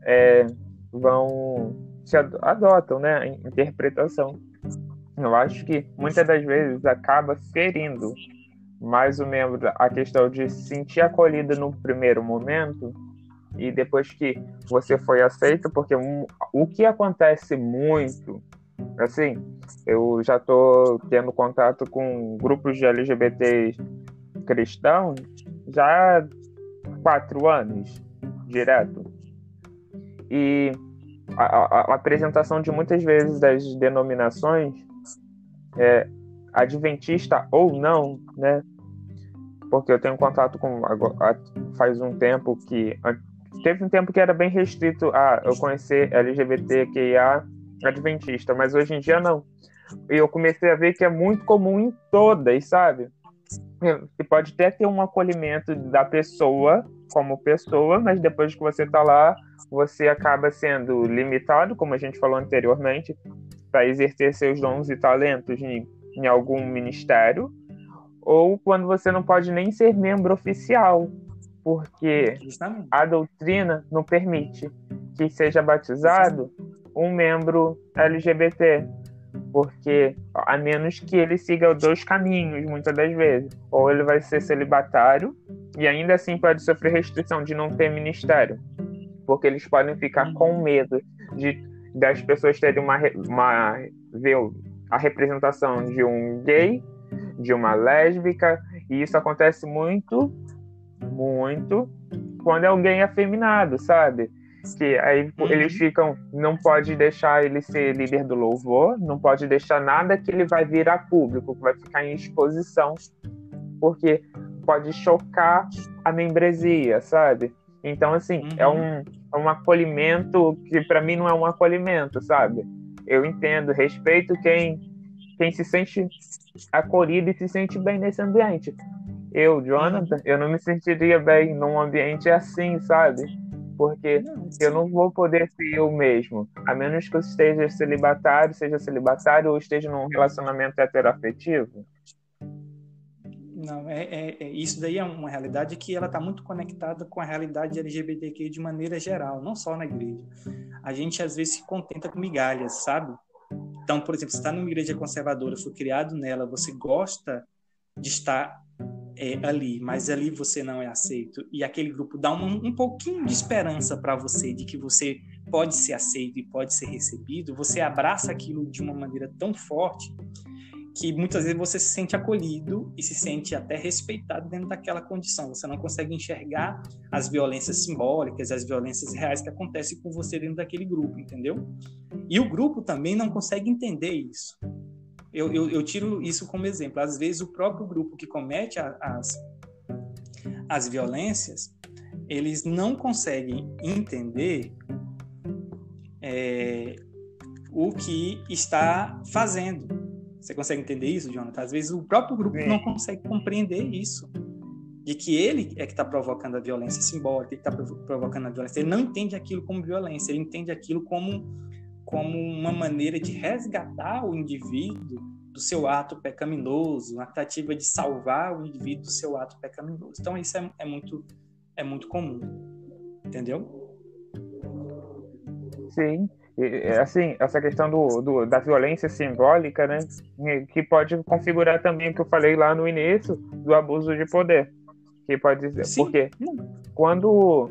adotam, né, a interpretação. Eu acho que muitas das vezes acaba ferindo mais o membro a questão de se sentir acolhido no primeiro momento e depois que você foi aceito, porque o que acontece muito, assim, eu já estou tendo contato com grupos de LGBT cristãos já há 4 anos, direto. E a apresentação de muitas vezes das denominações, adventista ou não, né? Porque eu tenho contato com faz um tempo que teve um tempo que era bem restrito a eu conhecer LGBTQIA adventista, mas hoje em dia não. E eu comecei a ver que é muito comum em todas, sabe? Você pode até ter um acolhimento da pessoa como pessoa, mas depois que você tá lá, você acaba sendo limitado, como a gente falou anteriormente, para exercer seus dons e talentos em algum ministério, ou quando você não pode nem ser membro oficial, porque a doutrina não permite que seja batizado um membro LGBT, porque a menos que ele siga 2 caminhos, muitas das vezes, ou ele vai ser celibatário e ainda assim pode sofrer restrição de não ter ministério, porque eles podem ficar com medo das pessoas terem ver a representação de um gay, de uma lésbica, e isso acontece muito quando alguém é afeminado, sabe? Que aí eles ficam, não pode deixar ele ser líder do louvor, não pode deixar nada que ele vai vir a público, que vai ficar em exposição, porque pode chocar a membresia, sabe? Então, assim, é um acolhimento que para mim não é um acolhimento, sabe? Eu entendo, respeito quem se sente acolhido e se sente bem nesse ambiente. Eu, Jonathan, eu não me sentiria bem num ambiente assim, sabe? Porque eu não vou poder ser eu mesmo, a menos que eu seja celibatário ou esteja num relacionamento heteroafetivo. Não, isso daí é uma realidade que ela está muito conectada com a realidade LGBTQ de maneira geral, não só na igreja. A gente, às vezes, se contenta com migalhas, sabe? Então, por exemplo, você está numa igreja conservadora, foi criado nela, você gosta de estar ali, mas ali você não é aceito, e aquele grupo dá um pouquinho de esperança para você, de que você pode ser aceito e pode ser recebido, você abraça aquilo de uma maneira tão forte que muitas vezes você se sente acolhido e se sente até respeitado dentro daquela condição. Você não consegue enxergar as violências simbólicas, as violências reais que acontecem com você dentro daquele grupo, entendeu? E o grupo também não consegue entender isso. Eu tiro isso como exemplo. Às vezes o próprio grupo que comete as violências, eles não conseguem entender o que está fazendo. Você consegue entender isso, Jonathan? Às vezes o próprio grupo não consegue compreender isso, de que ele é que está provocando a violência simbólica, ele está provocando a violência. Ele não entende aquilo como violência, ele entende aquilo como uma maneira de resgatar o indivíduo do seu ato pecaminoso, uma tentativa de salvar o indivíduo do seu ato pecaminoso. Então isso é muito comum, entendeu? Sim. Assim, essa questão da violência simbólica, né, que pode configurar também o que eu falei lá no início, do abuso de poder, que pode ser, porque quando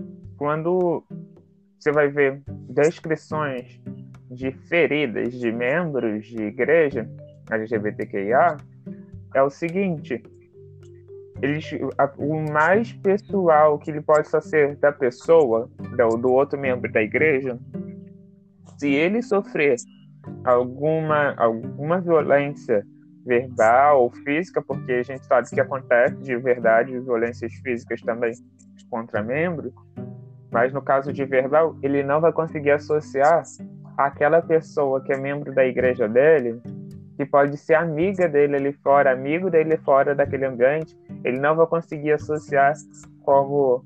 você vai ver descrições de feridas de membros de igreja LGBTQIA, é o seguinte: o mais pessoal que ele pode ser da pessoa, do outro membro da igreja, se ele sofrer alguma violência verbal ou física, porque a gente sabe que acontece de verdade violências físicas também contra membros, mas no caso de verbal, ele não vai conseguir associar aquela pessoa que é membro da igreja dele, que pode ser amiga dele ali fora, amigo dele fora daquele ambiente, ele não vai conseguir associar como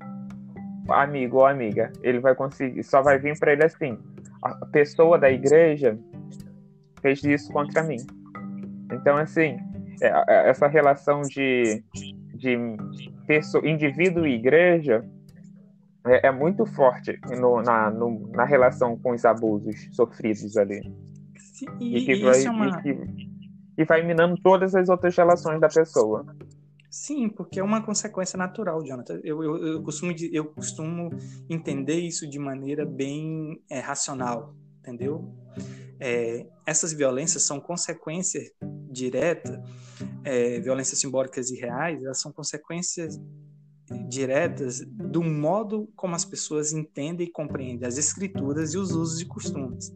amigo ou amiga. Ele vai conseguir, só vai vir para ele assim: a pessoa da igreja fez isso contra mim. Então, assim, essa relação de indivíduo e igreja é muito forte na relação com os abusos sofridos ali. Sim, e vai minando todas as outras relações da pessoa. Sim, porque é uma consequência natural, Jonathan. Eu costumo entender isso de maneira bem racional, entendeu? Essas violências são consequência direta, violências simbólicas e reais, elas são consequências diretas do modo como as pessoas entendem e compreendem as escrituras e os usos e costumes.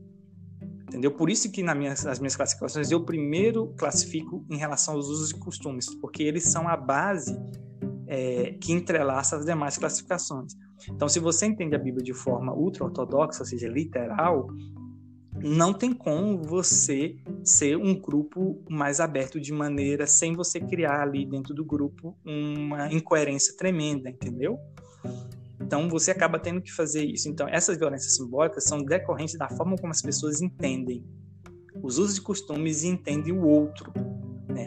Entendeu? Por isso que nas minhas classificações eu primeiro classifico em relação aos usos e costumes, porque eles são a base que entrelaça as demais classificações. Então, se você entende a Bíblia de forma ultra-ortodoxa, ou seja, literal, não tem como você ser um grupo mais aberto de maneira, sem você criar ali dentro do grupo uma incoerência tremenda, entendeu? Então, você acaba tendo que fazer isso. Então, essas violências simbólicas são decorrentes da forma como as pessoas entendem os usos e costumes e entendem o outro.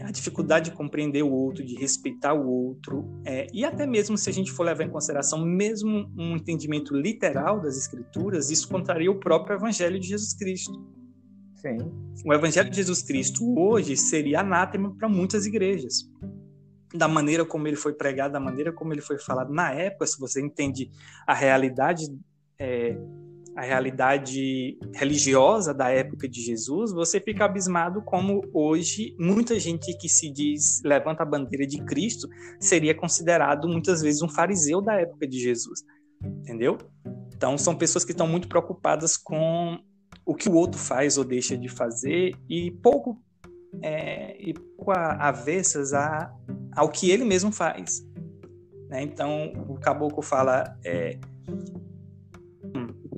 A dificuldade de compreender o outro, de respeitar o outro. E até mesmo se a gente for levar em consideração mesmo um entendimento literal das Escrituras, isso contraria o próprio Evangelho de Jesus Cristo. Sim. O Evangelho de Jesus Cristo hoje seria anátema para muitas igrejas. Da maneira como ele foi pregado, da maneira como ele foi falado na época, se você entende a realidade religiosa da época de Jesus, você fica abismado como hoje muita gente que se diz, levanta a bandeira de Cristo, seria considerado muitas vezes um fariseu da época de Jesus, entendeu? Então são pessoas que estão muito preocupadas com o que o outro faz ou deixa de fazer e pouco avessas ao que ele mesmo faz, né? Então o caboclo fala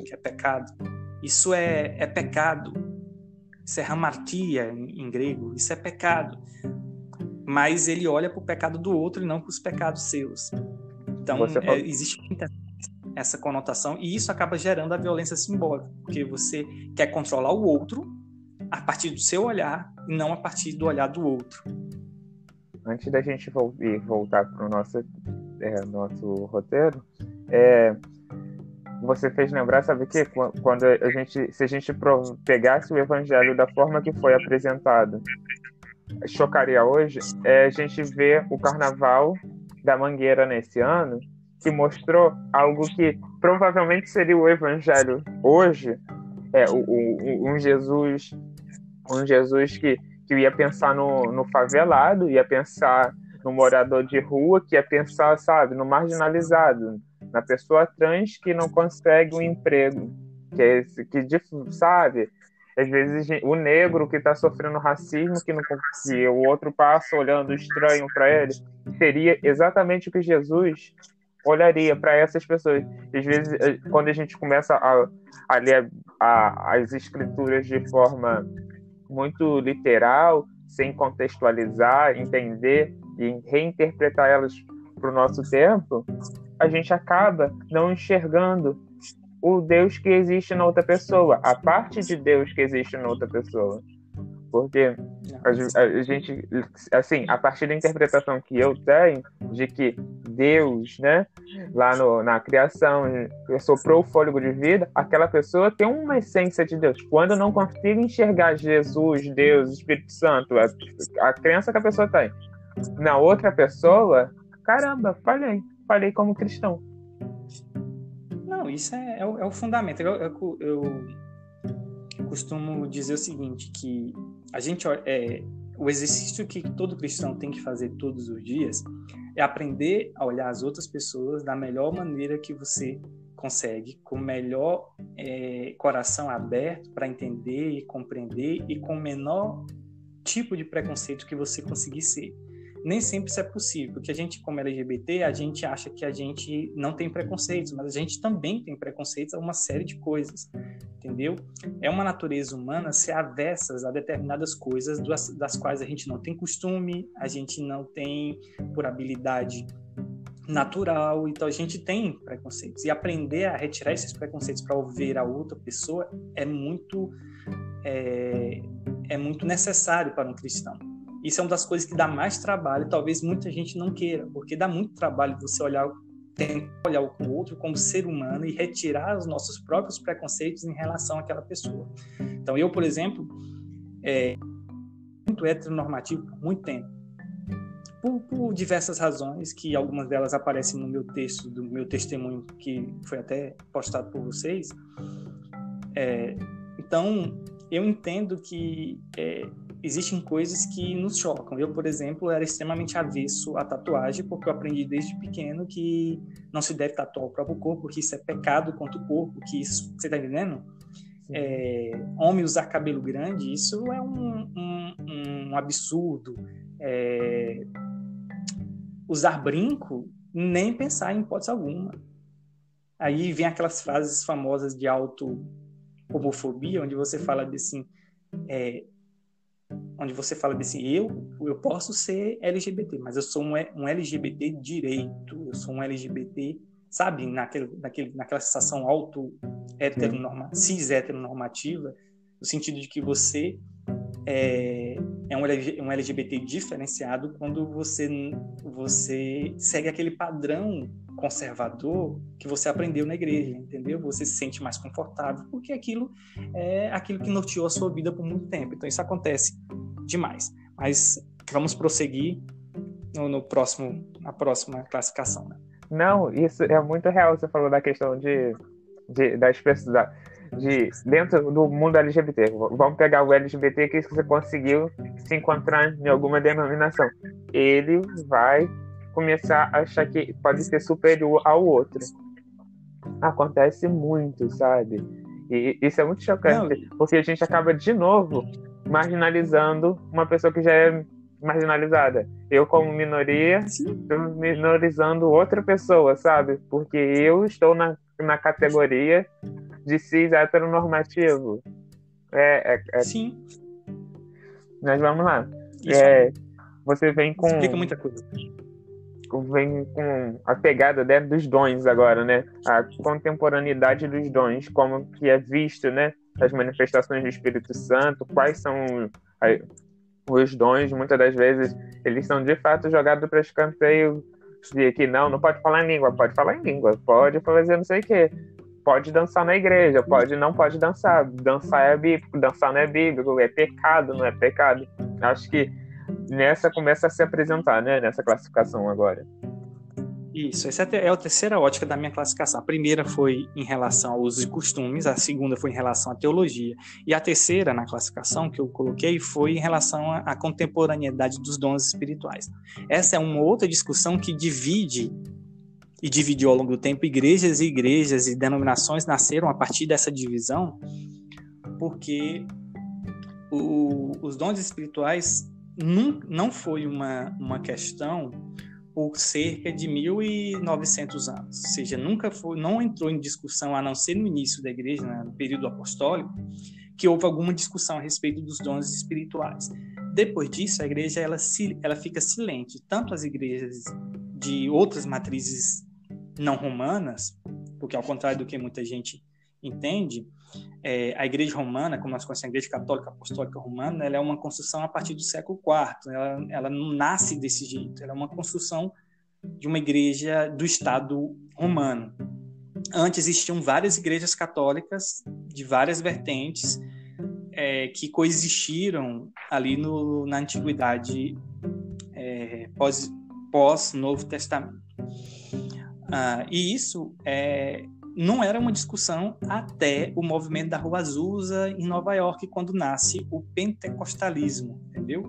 que é pecado, isso é pecado, isso é hamartia em grego, isso é pecado, mas ele olha para o pecado do outro e não para os pecados seus. Então existe essa conotação e isso acaba gerando a violência simbólica, porque você quer controlar o outro a partir do seu olhar e não a partir do olhar do outro. Antes da gente voltar para o nosso roteiro, você fez lembrar, sabe o quê? Quando se a gente pegasse o evangelho da forma que foi apresentado, chocaria hoje, a gente vê o carnaval da Mangueira nesse ano, que mostrou algo que provavelmente seria o evangelho hoje, um Jesus que ia pensar no favelado, ia pensar no morador de rua, que ia pensar, sabe, no marginalizado, na pessoa trans que não consegue um emprego, sabe, às vezes o negro que está sofrendo racismo, que o outro passa olhando estranho para ele, seria exatamente o que Jesus olharia para essas pessoas. Às vezes, quando a gente começa a ler as escrituras de forma muito literal, sem contextualizar, entender e reinterpretar elas para o nosso tempo, a gente acaba não enxergando o Deus que existe na outra pessoa, a parte de Deus que existe na outra pessoa. Porque a gente, assim, a partir da interpretação que eu tenho de que Deus, né, lá na criação, soprou o fôlego de vida, aquela pessoa tem uma essência de Deus. Quando eu não consigo enxergar Jesus, Deus, Espírito Santo, a crença que a pessoa tem, na outra pessoa, caramba, falhei como cristão. Não, isso é o fundamento. Eu costumo dizer o seguinte, que a gente o exercício que todo cristão tem que fazer todos os dias é aprender a olhar as outras pessoas da melhor maneira que você consegue, com o melhor coração aberto para entender e compreender e com o menor tipo de preconceito que você conseguir ser. Nem sempre isso é possível, porque a gente, como LGBT, a gente acha que a gente não tem preconceitos, mas a gente também tem preconceitos a uma série de coisas, entendeu? É uma natureza humana ser avessas a determinadas coisas das quais a gente não tem costume, a gente não tem por habilidade natural, então a gente tem preconceitos. E aprender a retirar esses preconceitos para ouvir a outra pessoa é muito necessário para um cristão. Isso é uma das coisas que dá mais trabalho, talvez muita gente não queira, porque dá muito trabalho você tentar olhar o outro como ser humano e retirar os nossos próprios preconceitos em relação àquela pessoa. Então, eu, por exemplo, muito heteronormativo por muito tempo, por diversas razões, que algumas delas aparecem no meu texto, do meu testemunho, que foi até postado por vocês. Então, eu entendo que existem coisas que nos chocam. Eu, por exemplo, era extremamente avesso à tatuagem, porque eu aprendi desde pequeno que não se deve tatuar o próprio corpo, porque isso é pecado contra o corpo, que isso, você tá entendendo? Homem usar cabelo grande, isso é um absurdo. Usar brinco, nem pensar em hipótese alguma. Aí vem aquelas frases famosas de auto-homofobia, onde você fala assim, eu posso ser LGBT, mas eu sou um LGBT direito, eu sou um LGBT, sabe, naquela sensação cis-heteronormativa, no sentido de que você é um LGBT diferenciado quando você segue aquele padrão conservador que você aprendeu na igreja, entendeu? Você se sente mais confortável, porque aquilo é aquilo que norteou a sua vida por muito tempo. Então, isso acontece demais. Mas vamos prosseguir na próxima classificação, né? Não, isso é muito real. Você falou da questão das pessoas, dentro do mundo LGBT. Vamos pegar o LGBT que você conseguiu se encontrar em alguma denominação. Ele vai começar a achar que pode ser superior ao outro. Acontece muito, sabe? E isso é muito chocante, porque a gente acaba de novo marginalizando uma pessoa que já é marginalizada. Eu, como minoria, estou minorizando outra pessoa, sabe? Porque eu estou na categoria de cis heteronormativo. Sim. Mas vamos lá. Você vem com... Explica muita coisa. Vem com a pegada, né, dos dons agora, né? A contemporaneidade dos dons, como que é visto, né? As manifestações do Espírito Santo, quais são os dons. Muitas das vezes eles são de fato jogados para escanteio, de que não pode falar em língua, pode falar em língua, pode fazer não sei o quê, pode dançar na igreja, não pode dançar é bíblico, dançar não é bíblico, é pecado, não é pecado. Acho que nessa começa a se apresentar, né, nessa classificação agora. Isso, essa é a terceira ótica da minha classificação. A primeira foi em relação a usos e costumes, a segunda foi em relação à teologia, e a terceira na classificação que eu coloquei foi em relação à contemporaneidade dos dons espirituais. Essa é uma outra discussão que divide e dividiu ao longo do tempo. Igrejas e denominações nasceram a partir dessa divisão, porque os dons espirituais não foi uma questão por cerca de 1.900 anos, ou seja, não entrou em discussão, a não ser no início da igreja, no período apostólico, que houve alguma discussão a respeito dos dons espirituais. Depois disso, a igreja ela fica silente, tanto as igrejas de outras matrizes não romanas, porque ao contrário do que muita gente entende, a igreja romana, como nós conhecemos a igreja católica apostólica romana, ela é uma construção a partir do século IV, ela não nasce desse jeito, ela é uma construção de uma igreja do Estado romano. Antes existiam várias igrejas católicas de várias vertentes que coexistiram ali na antiguidade pós-Novo Testamento. E isso não era uma discussão até o movimento da Rua Azusa em Nova York, quando nasce o pentecostalismo, entendeu?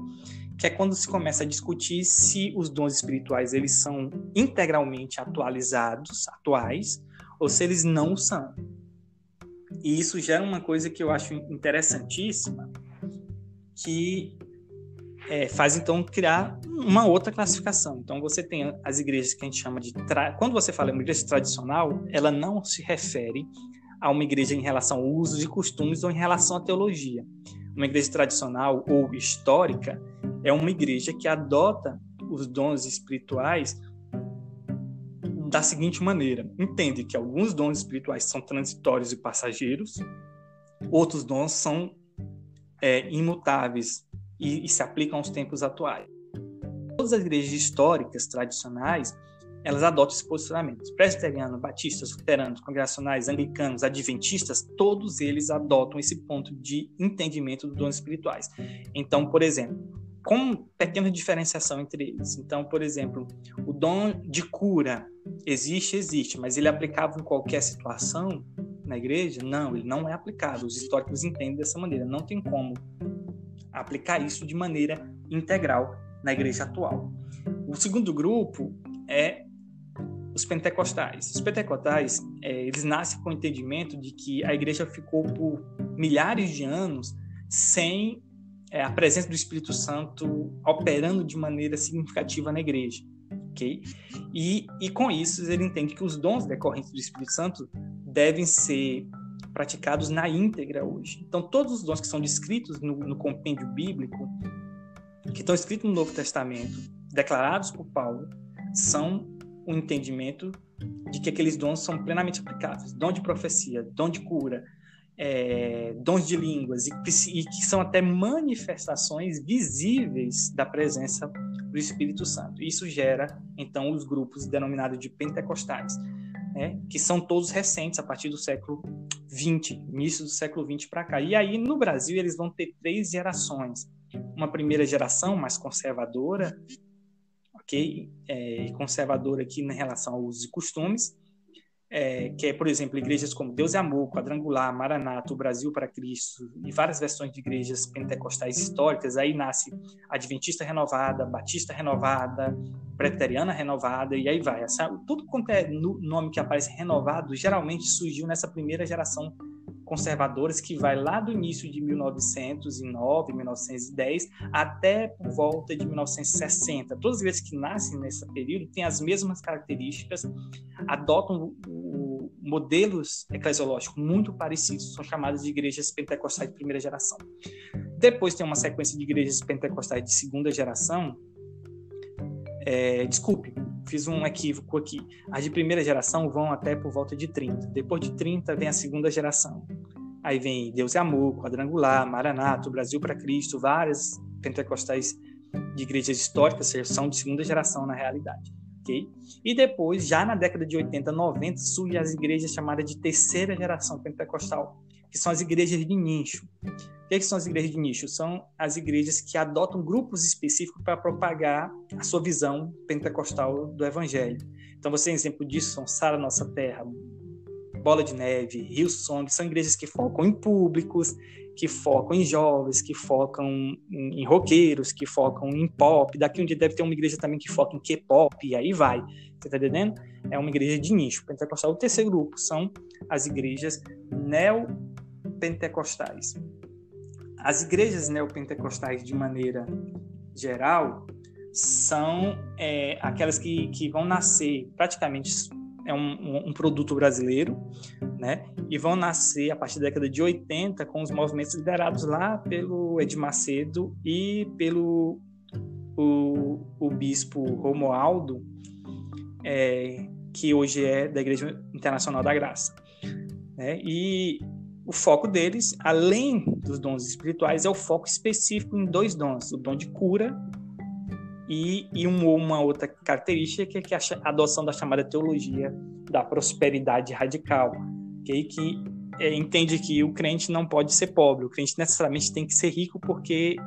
Que é quando se começa a discutir se os dons espirituais eles são integralmente atuais, ou se eles não são. E isso gera uma coisa que eu acho interessantíssima, que faz então criar uma outra classificação. Então você tem as igrejas que a gente chama de... Quando você fala em uma igreja tradicional, ela não se refere a uma igreja em relação a usos e costumes ou em relação à teologia. Uma igreja tradicional ou histórica é uma igreja que adota os dons espirituais da seguinte maneira: entende que alguns dons espirituais são transitórios e passageiros, outros dons são imutáveis e se aplicam aos tempos atuais. Todas as igrejas históricas tradicionais, elas adotam esse posicionamento. Presbiterianos, batistas, luteranos, congregacionais, anglicanos, adventistas, todos eles adotam esse ponto de entendimento dos dons espirituais. Então, por exemplo, com pequena diferenciação entre eles. Então, por exemplo, o dom de cura existe, mas ele é aplicável em qualquer situação na igreja? Não, ele não é aplicável. Os históricos entendem dessa maneira. Não tem como aplicar isso de maneira integral na igreja atual. O segundo grupo é os pentecostais. Os pentecostais, eles nascem com o entendimento de que a igreja ficou por milhares de anos sem a presença do Espírito Santo operando de maneira significativa na igreja. Okay? E com isso, ele entende que os dons decorrentes do Espírito Santo devem ser praticados na íntegra hoje. Então, todos os dons que são descritos no compêndio bíblico, que estão escritos no Novo Testamento, declarados por Paulo, são um entendimento de que aqueles dons são plenamente aplicáveis. Dom de profecia, dom de cura, dons de línguas, e que são até manifestações visíveis da presença do Espírito Santo. Isso gera, então, os grupos denominados de pentecostais, que são todos recentes, a partir do século XX, início do século XX para cá. E aí, no Brasil, eles vão ter 3 gerações. Uma primeira geração mais conservadora, conservadora aqui em relação aos usos e costumes, que é, por exemplo, igrejas como Deus é Amor, Quadrangular, Maranata, o Brasil para Cristo e várias versões de igrejas pentecostais históricas. Aí nasce Adventista Renovada, Batista Renovada, Presbiteriana Renovada, e aí vai. Tudo quanto é nome que aparece renovado, geralmente surgiu nessa primeira geração conservadores, que vai lá do início de 1909, 1910, até por volta de 1960. Todas as igrejas que nascem nesse período têm as mesmas características, adotam modelos eclesiológicos muito parecidos, são chamadas de igrejas pentecostais de primeira geração. Depois tem uma sequência de igrejas pentecostais de segunda geração. Fiz um equívoco aqui. As de primeira geração vão até por volta de 30. Depois de 30 vem a segunda geração. Aí vem Deus é Amor, Quadrangular, Maranata, o Brasil para Cristo, várias pentecostais de igrejas históricas são de segunda geração na realidade. Okay? E depois, já na década de 80, 90, surgem as igrejas chamadas de terceira geração pentecostal, que são as igrejas de nicho. O que são as igrejas de nicho? São as igrejas que adotam grupos específicos para propagar a sua visão pentecostal do evangelho. Então, você tem exemplo disso, são Sara Nossa Terra, Bola de Neve, Rio Song, são igrejas que focam em públicos, que focam em jovens, que focam em roqueiros, que focam em pop. Daqui um dia deve ter uma igreja também que foca em K-pop, e aí vai. Você está entendendo? É uma igreja de nicho pentecostal. O terceiro grupo são as igrejas neopentecostais. As igrejas neopentecostais, de maneira geral, são aquelas que vão nascer praticamente, é um produto brasileiro, né? E vão nascer a partir da década de 80 com os movimentos liderados lá pelo Edir Macedo e pelo o bispo Romualdo, que hoje é da Igreja Internacional da Graça, né? E o foco deles, além dos dons espirituais, é o foco específico em 2 dons, o dom de cura e uma outra característica, que é a adoção da chamada teologia da prosperidade radical, que entende que o crente não pode ser pobre, o crente necessariamente tem que ser rico, porque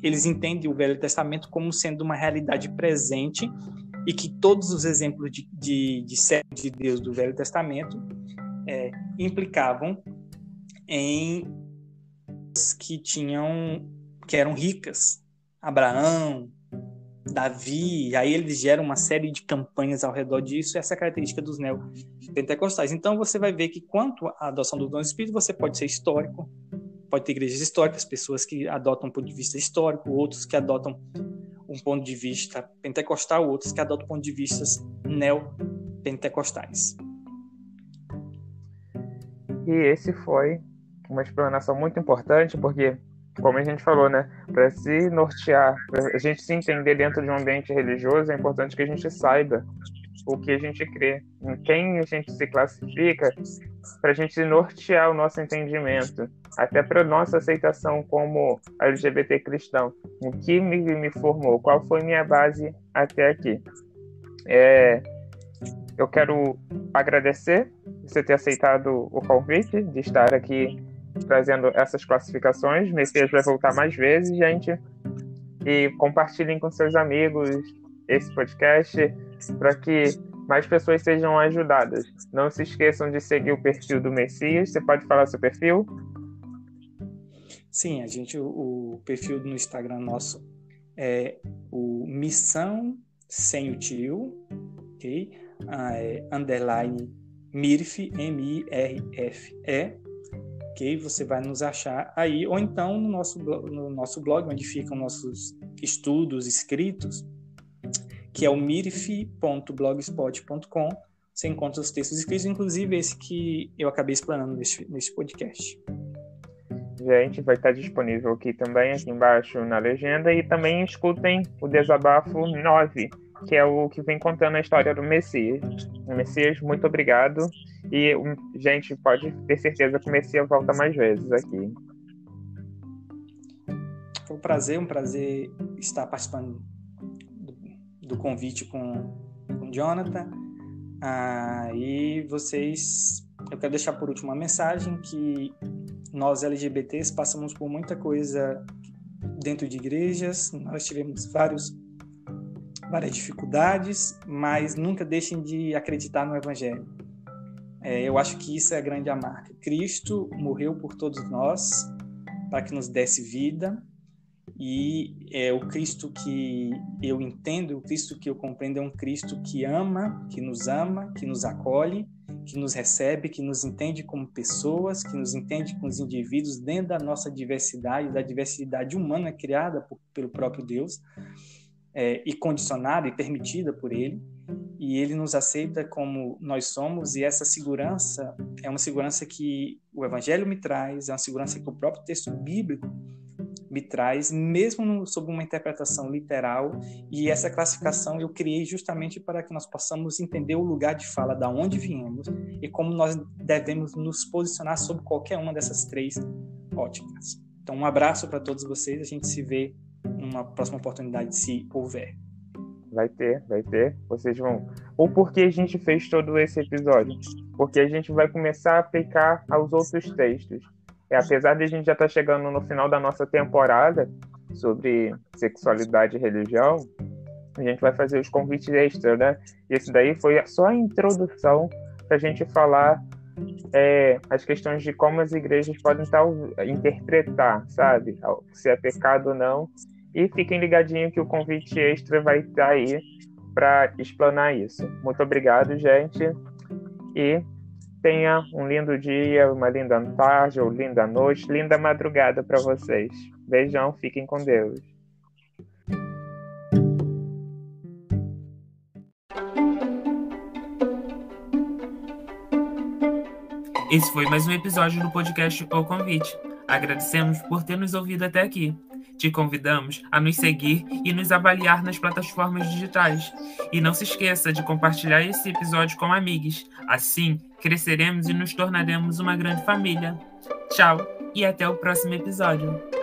eles entendem o Velho Testamento como sendo uma realidade presente, e que todos os exemplos de servos de Deus do Velho Testamento implicavam em que eram ricas. Abraão, Davi, aí eles geram uma série de campanhas ao redor disso, essa é a característica dos neopentecostais. Então você vai ver que, quanto à adoção do dom do Espírito, você pode ser histórico, pode ter igrejas históricas, pessoas que adotam um ponto de vista histórico, outros que adotam um ponto de vista pentecostal, outros que adotam um ponto de vista neopentecostais. E esse foi uma explanação muito importante, porque, como a gente falou, né, para se nortear, para a gente se entender dentro de um ambiente religioso, é importante que a gente saiba o que a gente crê, em quem a gente se classifica, para a gente nortear o nosso entendimento, até para a nossa aceitação como LGBT cristão. O que me formou, qual foi minha base até aqui. Eu quero agradecer você ter aceitado o convite de estar aqui trazendo essas classificações. Messias vai voltar mais vezes, gente. E compartilhem com seus amigos esse podcast para que mais pessoas sejam ajudadas. Não se esqueçam de seguir o perfil do Messias. Você pode falar seu perfil? Sim, o perfil no Instagram nosso é o Missão Sem o Tio, ok? Underline MIRFE, M-I-R-F-E, ok? Você vai nos achar aí, ou então no nosso blog, onde ficam nossos estudos escritos, que é o mirf.blogspot.com. Você encontra os textos escritos, inclusive esse que eu acabei explanando nesse podcast. Gente, vai estar disponível aqui também, aqui embaixo na legenda, e também escutem o Desabafo 9, que é o que vem contando a história do Messias. Messias, muito obrigado, e, gente, pode ter certeza que o Messias volta mais vezes aqui. Foi um prazer estar participando do convite com o Jonathan. E eu quero deixar por último uma mensagem, que nós LGBTs passamos por muita coisa dentro de igrejas, nós tivemos várias dificuldades, mas nunca deixem de acreditar no Evangelho. Eu acho que isso é a grande marca. Cristo morreu por todos nós para que nos desse vida, e o Cristo que eu entendo, o Cristo que eu compreendo, é um Cristo que ama, que nos acolhe, que nos recebe, que nos entende como pessoas, que nos entende como os indivíduos dentro da nossa diversidade, da diversidade humana criada pelo próprio Deus, e condicionada e permitida por Ele, e Ele nos aceita como nós somos. E essa segurança é uma segurança que o Evangelho me traz, é uma segurança que o próprio texto bíblico me traz, mesmo sob uma interpretação literal. E essa classificação eu criei justamente para que nós possamos entender o lugar de fala, da onde viemos, e como nós devemos nos posicionar sobre qualquer uma dessas 3 óticas. Então, um abraço para todos vocês, a gente se vê numa próxima oportunidade, se houver. Vai ter. Vocês vão... O porquê a gente fez todo esse episódio? Porque a gente vai começar a aplicar aos outros textos. Apesar de a gente já estar chegando no final da nossa temporada sobre sexualidade e religião, a gente vai fazer os convites extras, né? Esse daí foi só a introdução para a gente falar as questões de como as igrejas podem interpretar, sabe? Se é pecado ou não. E fiquem ligadinhos que o convite extra vai estar aí para explanar isso. Muito obrigado, gente. E tenha um lindo dia, uma linda tarde, ou linda noite, linda madrugada para vocês. Beijão, fiquem com Deus. Esse foi mais um episódio do podcast O Convite. Agradecemos por ter nos ouvido até aqui. Te convidamos a nos seguir e nos avaliar nas plataformas digitais. E não se esqueça de compartilhar esse episódio com amigos. Assim, cresceremos e nos tornaremos uma grande família. Tchau e até o próximo episódio.